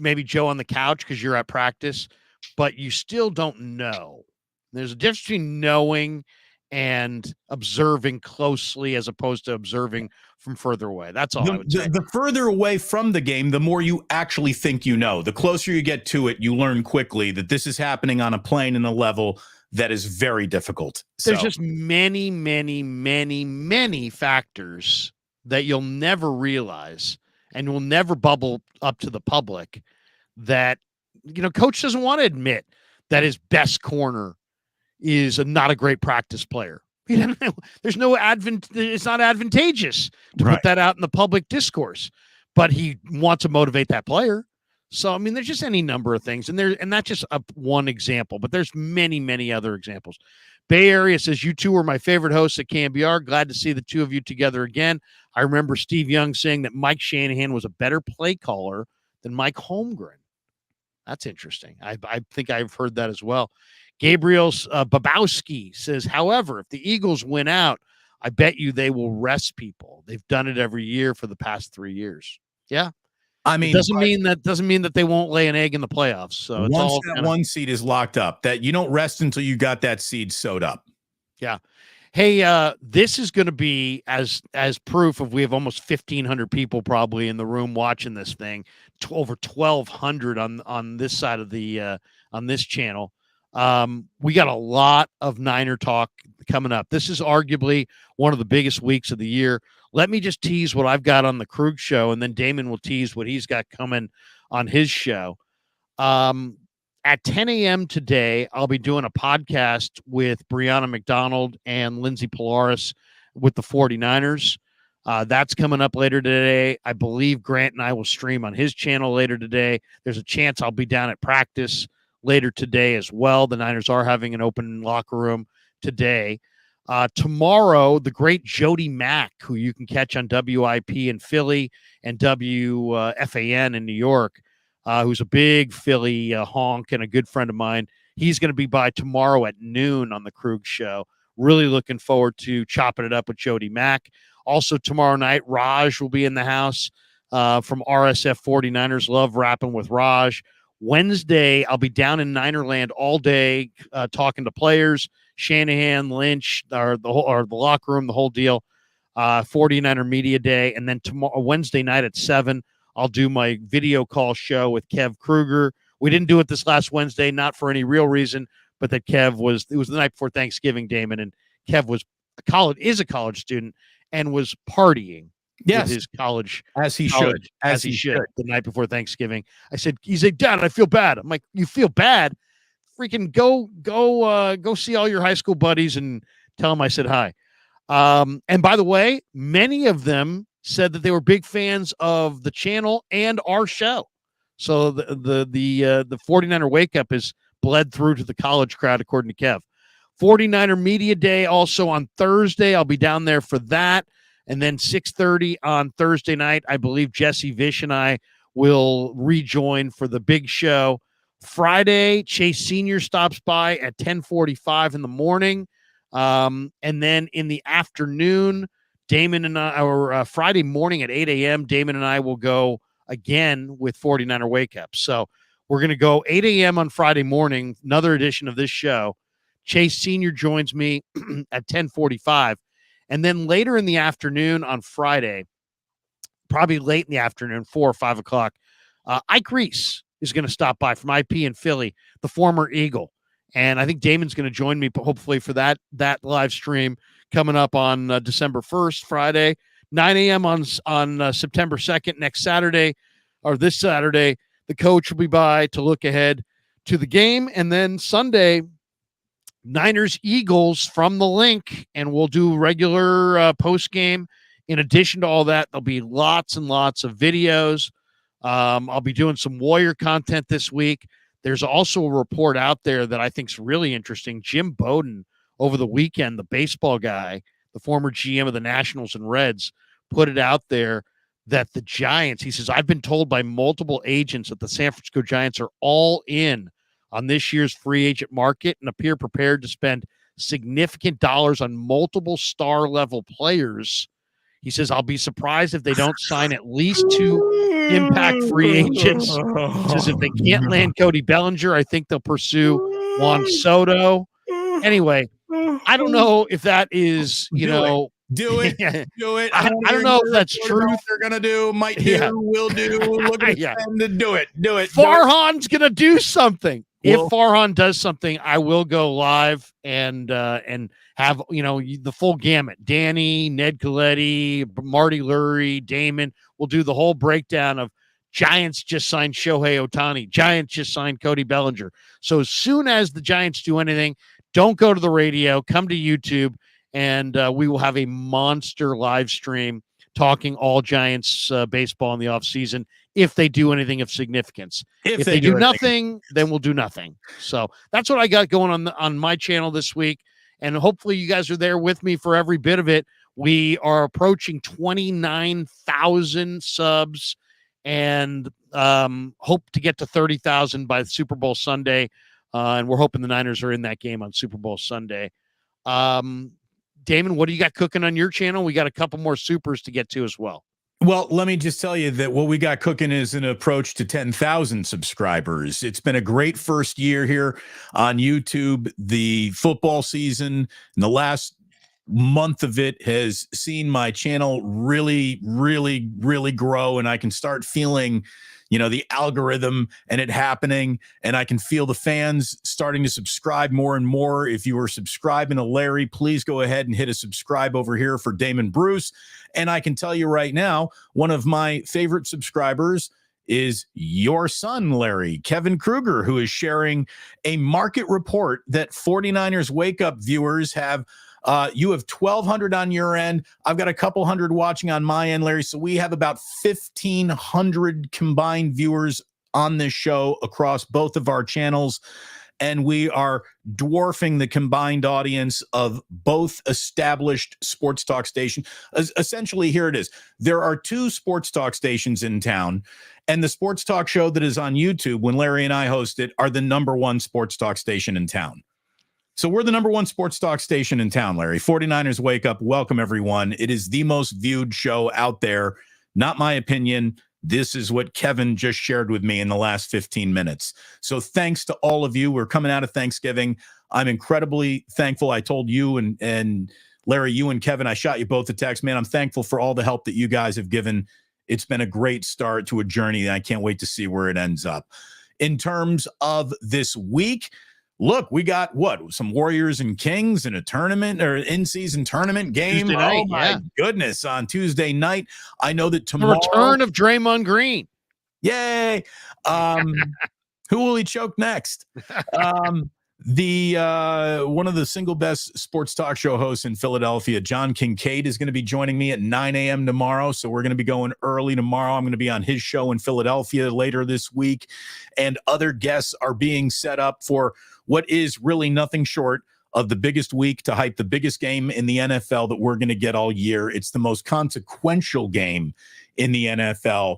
maybe Joe on the couch because you're at practice, but you still don't know. There's a difference between knowing and observing closely as opposed to observing from further away. That's all I would say. The further away from the game, the more you actually think you know. The closer you get to it, you learn quickly that this is happening on a plane and a level that is very difficult. There's just many, many, many, many factors that you'll never realize and will never bubble up to the public, that, coach doesn't want to admit that his best corner is not a great practice player. There's no it's not advantageous to Right. put that out in the public discourse, but he wants to motivate that player. So, I mean, there's just any number of things, and that's just one example, but there's many, many other examples. Bay Area says, you two were my favorite hosts at KMBR. Glad to see the two of you together again. I remember Steve Young saying that Mike Shanahan was a better play caller than Mike Holmgren. That's interesting. I think I've heard that as well. Gabriel Babowski says, however, if the Eagles win out, I bet you they will rest people. They've done it every year for the past 3 years. Yeah. I mean, it doesn't mean that they won't lay an egg in the playoffs. So it's once all that one seed is locked up, that you don't rest until you got that seed sewed up. Yeah. Hey, this is going to be as proof of we have almost 1,500 people probably in the room watching this thing, over 1,200 on this side of the on this channel. We got a lot of Niner talk coming up. This is arguably one of the biggest weeks of the year. Let me just tease what I've got on the Krug show, and then Damon will tease what he's got coming on his show. At 10 a.m. today, I'll be doing a podcast with Brianna McDonald and Lindsay Polaris with the 49ers. That's coming up later today. I believe Grant and I will stream on his channel later today. There's a chance I'll be down at practice later today as well. The Niners are having an open locker room today. Tomorrow, the great Jody Mack, who you can catch on WIP in Philly and WFAN in New York, who's a big Philly honk and a good friend of mine. He's going to be by tomorrow at noon on the Krug show. Really looking forward to chopping it up with Jody Mack. Also tomorrow night, Raj will be in the house from RSF 49ers. Love rapping with Raj. Wednesday, I'll be down in Ninerland all day talking to players, Shanahan, Lynch, or the locker room, the whole deal. 49er Media Day. And then tomorrow, Wednesday night at 7, I'll do my video call show with Kev Kruger. We didn't do it this last Wednesday, not for any real reason, but that it was the night before Thanksgiving, Damon, and Kev is a college student and was partying. Yes, with his college as he should the night before Thanksgiving. He's like, Dad, I feel bad. I'm like, you feel bad? Freaking go see all your high school buddies and tell them I said hi. And by the way, many of them said that they were big fans of the channel and our show. So the 49er wake up is bled through to the college crowd, according to Kev. 49er Media Day also on Thursday. I'll be down there for that. And then 6:30 on Thursday night, I believe Jesse Vish and I will rejoin for the big show. Friday, Chase Sr. stops by at 10:45 in the morning. And then in the afternoon, Damon and I, or Friday morning at 8 a.m., Damon and I will go again with 49er Wake Up. So we're going to go 8 a.m. on Friday morning, another edition of this show. Chase Sr. joins me at 10:45. And then later in the afternoon on Friday, probably late in the afternoon, 4 or 5 o'clock, Ike Reese is going to stop by from IP in Philly, the former Eagle. And I think Damon's going to join me, hopefully, for that live stream coming up on December 1st, Friday, 9 a.m. on September 2nd, next Saturday, or this Saturday. The coach will be by to look ahead to the game. And then Sunday, Niners Eagles from the link, and we'll do regular post game. In addition to all that, there'll be lots and lots of videos. I'll be doing some Warrior content this week. There's also a report out there that I think is really interesting. Jim Bowden over the weekend, the baseball guy, the former GM of the Nationals and Reds, put it out there that the Giants, he says, I've been told by multiple agents that the San Francisco Giants are all in on this year's free agent market and appear prepared to spend significant dollars on multiple star-level players. He says, I'll be surprised if they don't sign at least 2 impact free agents. He says, if they can't land Cody Bellinger, I think they'll pursue Juan Soto. Anyway, I don't know if that is, Do it. Do it. I don't know if that's true. They're going to do, might do, will do. Look at them to do it. Do it. Farhan's going to do something. If Farhan does something, I will go live and have, the full gamut. Danny, Ned Coletti, Marty Lurie, Damon. We'll do the whole breakdown of Giants just signed Shohei Ohtani. Giants just signed Cody Bellinger. So as soon as the Giants do anything, don't go to the radio. Come to YouTube and we will have a monster live stream talking all Giants baseball in the offseason if they do anything of significance. If they do nothing, then we'll do nothing. So that's what I got going on my channel this week, and hopefully you guys are there with me for every bit of it. We are approaching 29,000 subs and hope to get to 30,000 by Super Bowl Sunday, and we're hoping the Niners are in that game on Super Bowl Sunday. Damon, what do you got cooking on your channel? We got a couple more supers to get to as well. Well, let me just tell you that what we got cooking is an approach to 10,000 subscribers. It's been a great first year here on YouTube. The football season in the last month of it has seen my channel really, really, really grow, and I can start feeling, the algorithm and it happening, and I can feel the fans starting to subscribe more and more. If you are subscribing to Larry, please go ahead and hit a subscribe over here for Damon Bruce. And I can tell you right now, one of my favorite subscribers is your son, Larry, Kevin Kruger, who is sharing a market report that 49ers Wake Up viewers have. You have 1,200 on your end. I've got a couple hundred watching on my end, Larry. So we have about 1,500 combined viewers on this show across both of our channels. And we are dwarfing the combined audience of both established sports talk stations. Essentially, here it is. There are 2 sports talk stations in town, and the sports talk show that is on YouTube, when Larry and I host it, are the #1 sports talk station in town. So we're the #1 sports talk station in town, Larry. 49ers Wake Up. Welcome, everyone. It is the most viewed show out there. Not my opinion. This is what Kevin just shared with me in the last 15 minutes. So thanks to all of you. We're coming out of Thanksgiving. I'm incredibly thankful. I told you and Larry, you and Kevin, I shot you both a text. Man, I'm thankful for all the help that you guys have given. It's been a great start to a journey, and I can't wait to see where it ends up. In terms of this week, look, we got some Warriors and Kings in a tournament or in-season tournament game. Tuesday night, oh my goodness, on Tuesday night. I know that tomorrow, the return of Draymond Green. Yay! Who will he choke next? One of the single best sports talk show hosts in Philadelphia, John Kincaid, is going to be joining me at 9 a.m. tomorrow. So we're going to be going early tomorrow. I'm going to be on his show in Philadelphia later this week, and other guests are being set up for what is really nothing short of the biggest week to hype the biggest game in the NFL that we're going to get all year. It's the most consequential game in the NFL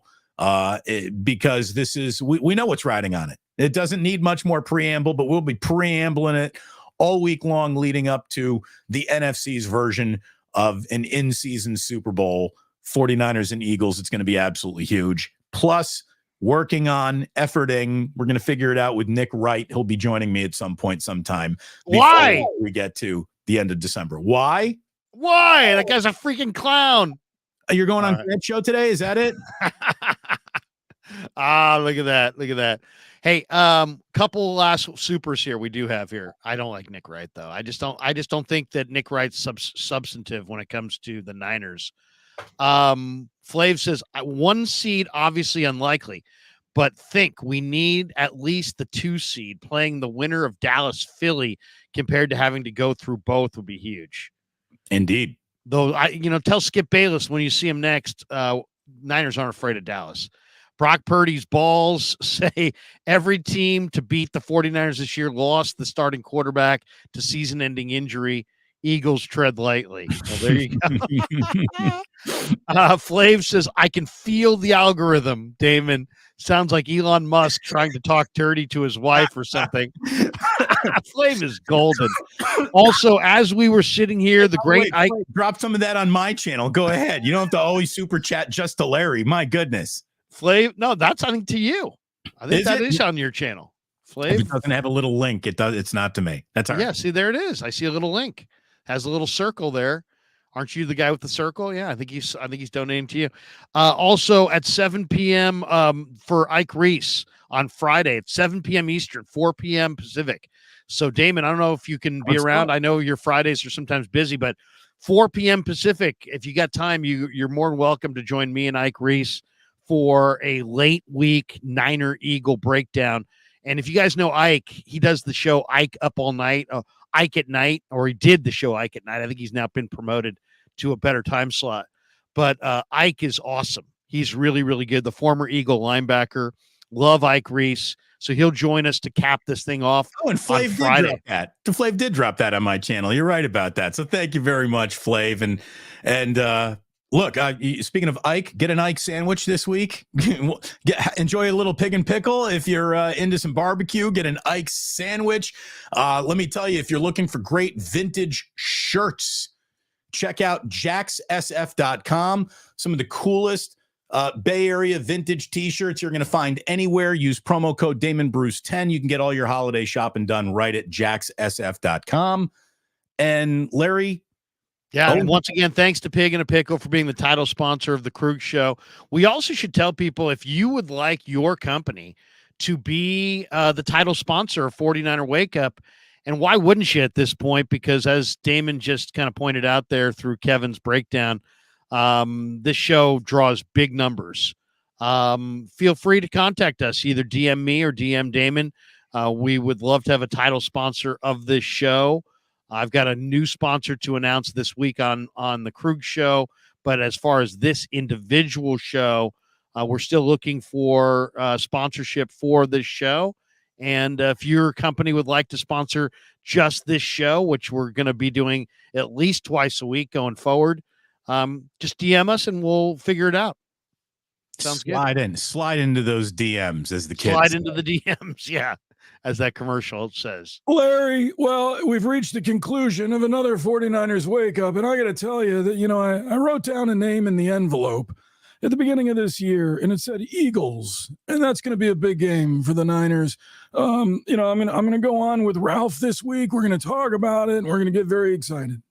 because this is, we know what's riding on it. It doesn't need much more preamble, but we'll be preambling it all week long leading up to the NFC's version of an in-season Super Bowl, 49ers and Eagles. It's going to be absolutely huge. Plus, working on efforting, we're going to figure it out with Nick Wright. He'll be joining me at some point sometime. Why? We get to the end of December. Why? That guy's a freaking clown. You're going on that show today? Is that it? Look at that. Hey, couple last supers here we do have here. I don't like Nick Wright, though. I just don't think that Nick Wright's substantive when it comes to the Niners. Flav says 1 seed, obviously unlikely, but think we need at least the 2 seed. Playing the winner of Dallas Philly compared to having to go through both would be huge. Indeed. Though tell Skip Bayless when you see him next, Niners aren't afraid of Dallas. Brock Purdy's balls say every team to beat the 49ers this year lost the starting quarterback to season-ending injury. Eagles tread lightly. Well, there you go. Flav says, I can feel the algorithm, Damon. Sounds like Elon Musk trying to talk dirty to his wife or something. Flav is golden. Also, as we were sitting here, the great Ike. Drop some of that on my channel. Go ahead. You don't have to always super chat just to Larry. My goodness. Flav, no, that's I think to you. I think that is on your channel. Flav. It doesn't have a little link. It does. It's not to me. That's all right. Yeah, see, there it is. I see a little link. Has a little circle there. Aren't you the guy with the circle? Yeah, I think he's donating to you. Also at 7 p.m. For Ike Reese on Friday at 7 p.m. Eastern, 4 p.m. Pacific. So Damon, I don't know if you can be around. I know your Fridays are sometimes busy, but 4 p.m. Pacific, if you got time, you're more than welcome to join me and Ike Reese for a late week Niner Eagle breakdown. And if you guys know Ike, he does the show Ike Up All Night, Ike at Night, or he did the show Ike at Night. I think he's now been promoted to a better time slot. But Ike is awesome. He's really, really good. The former Eagle linebacker. Love Ike Reese. So he'll join us to cap this thing off and Flav on Friday. Did drop that. Flav did drop that on my channel. You're right about that. So thank you very much, Flav. And look, speaking of Ike, get an Ike sandwich this week. Enjoy a little pig and pickle. If you're into some barbecue, get an Ike sandwich. Let me tell you, if you're looking for great vintage shirts, check out jaxsf.com. Some of the coolest Bay Area vintage t-shirts you're going to find anywhere. Use promo code DamonBruce10. You can get all your holiday shopping done right at jaxsf.com. And Larry, and once again, thanks to Pig and a Pickle for being the title sponsor of the Krug Show. We also should tell people, if you would like your company to be the title sponsor of 49er Wake Up, and why wouldn't you at this point? Because as Damon just kind of pointed out there through Kevin's breakdown, this show draws big numbers. Feel free to contact us, either DM me or DM Damon. We would love to have a title sponsor of this show. I've got a new sponsor to announce this week on the Krug Show. But as far as this individual show, we're still looking for sponsorship for this show. And if your company would like to sponsor just this show, which we're going to be doing at least twice a week going forward, just DM us and we'll figure it out. Sounds good. Slide into those DMs, as the kids slide say. into the DMs. Yeah. As that commercial says. Larry, well, we've reached the conclusion of another 49ers Wake Up. And I got to tell you that, I wrote down a name in the envelope at the beginning of this year, and it said Eagles. And that's going to be a big game for the Niners. I'm going to go on with Ralph this week. We're going to talk about it, and we're going to get very excited.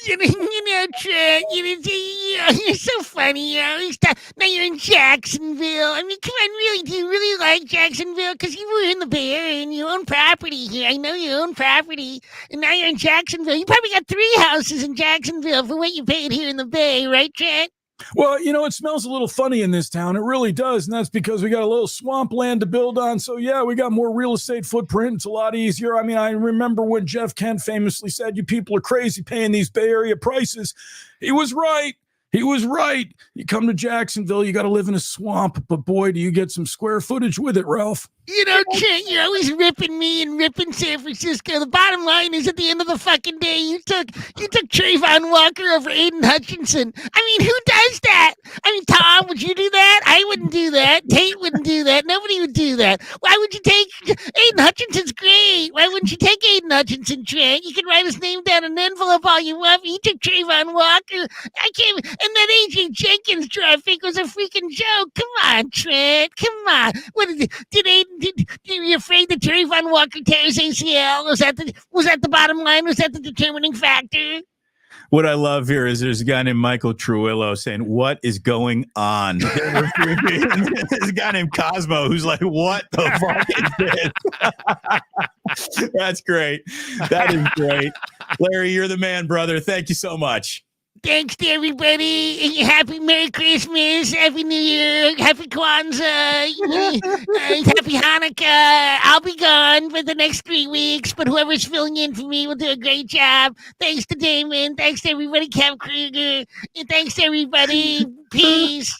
Trent, you're so funny. Now you're in Jacksonville. I mean, come on, really, do you really like Jacksonville? Because you were in the Bay Area and you own property here. I know you own property. And now you're in Jacksonville. You probably got 3 houses in Jacksonville for what you paid here in the Bay, right, Trent? Well, it smells a little funny in this town. It really does. And that's because we got a little swampland to build on. So, yeah, we got more real estate footprint. It's a lot easier. I mean, I remember when Jeff Kent famously said, you people are crazy paying these Bay Area prices. He was right. He was right. You come to Jacksonville, you got to live in a swamp. But, boy, do you get some square footage with it, Ralph. Trent, you're always ripping me and ripping San Francisco. The bottom line is, at the end of the fucking day, you took Trayvon Walker over Aiden Hutchinson. I mean, who does that? I mean, Tom, would you do that? I wouldn't do that. Tate wouldn't do that. Nobody would do that. Why would you take Aiden Hutchinson's great? Why wouldn't you take Aiden Hutchinson, Trent? You can write his name down in an envelope all you want. You took Trayvon Walker. I can't. And that AJ Jenkins traffic was a freaking joke. Come on, Trent. Come on. What did Aiden? Were you afraid that Trayvon Walker tears ACL? Was that the bottom line? Was that the determining factor? What I love here is there's a guy named Michael Trujillo saying, what is going on? There's a guy named Cosmo who's like, what the fuck is this? That's great. That is great. Larry, you're the man, brother. Thank you so much. Thanks to everybody. Happy Merry Christmas. Happy New Year. Happy Kwanzaa. Happy Hanukkah. I'll be gone for the next 3 weeks, but whoever's filling in for me will do a great job. Thanks to Damon. Thanks to everybody, Kev Kruger. And thanks to everybody. Peace.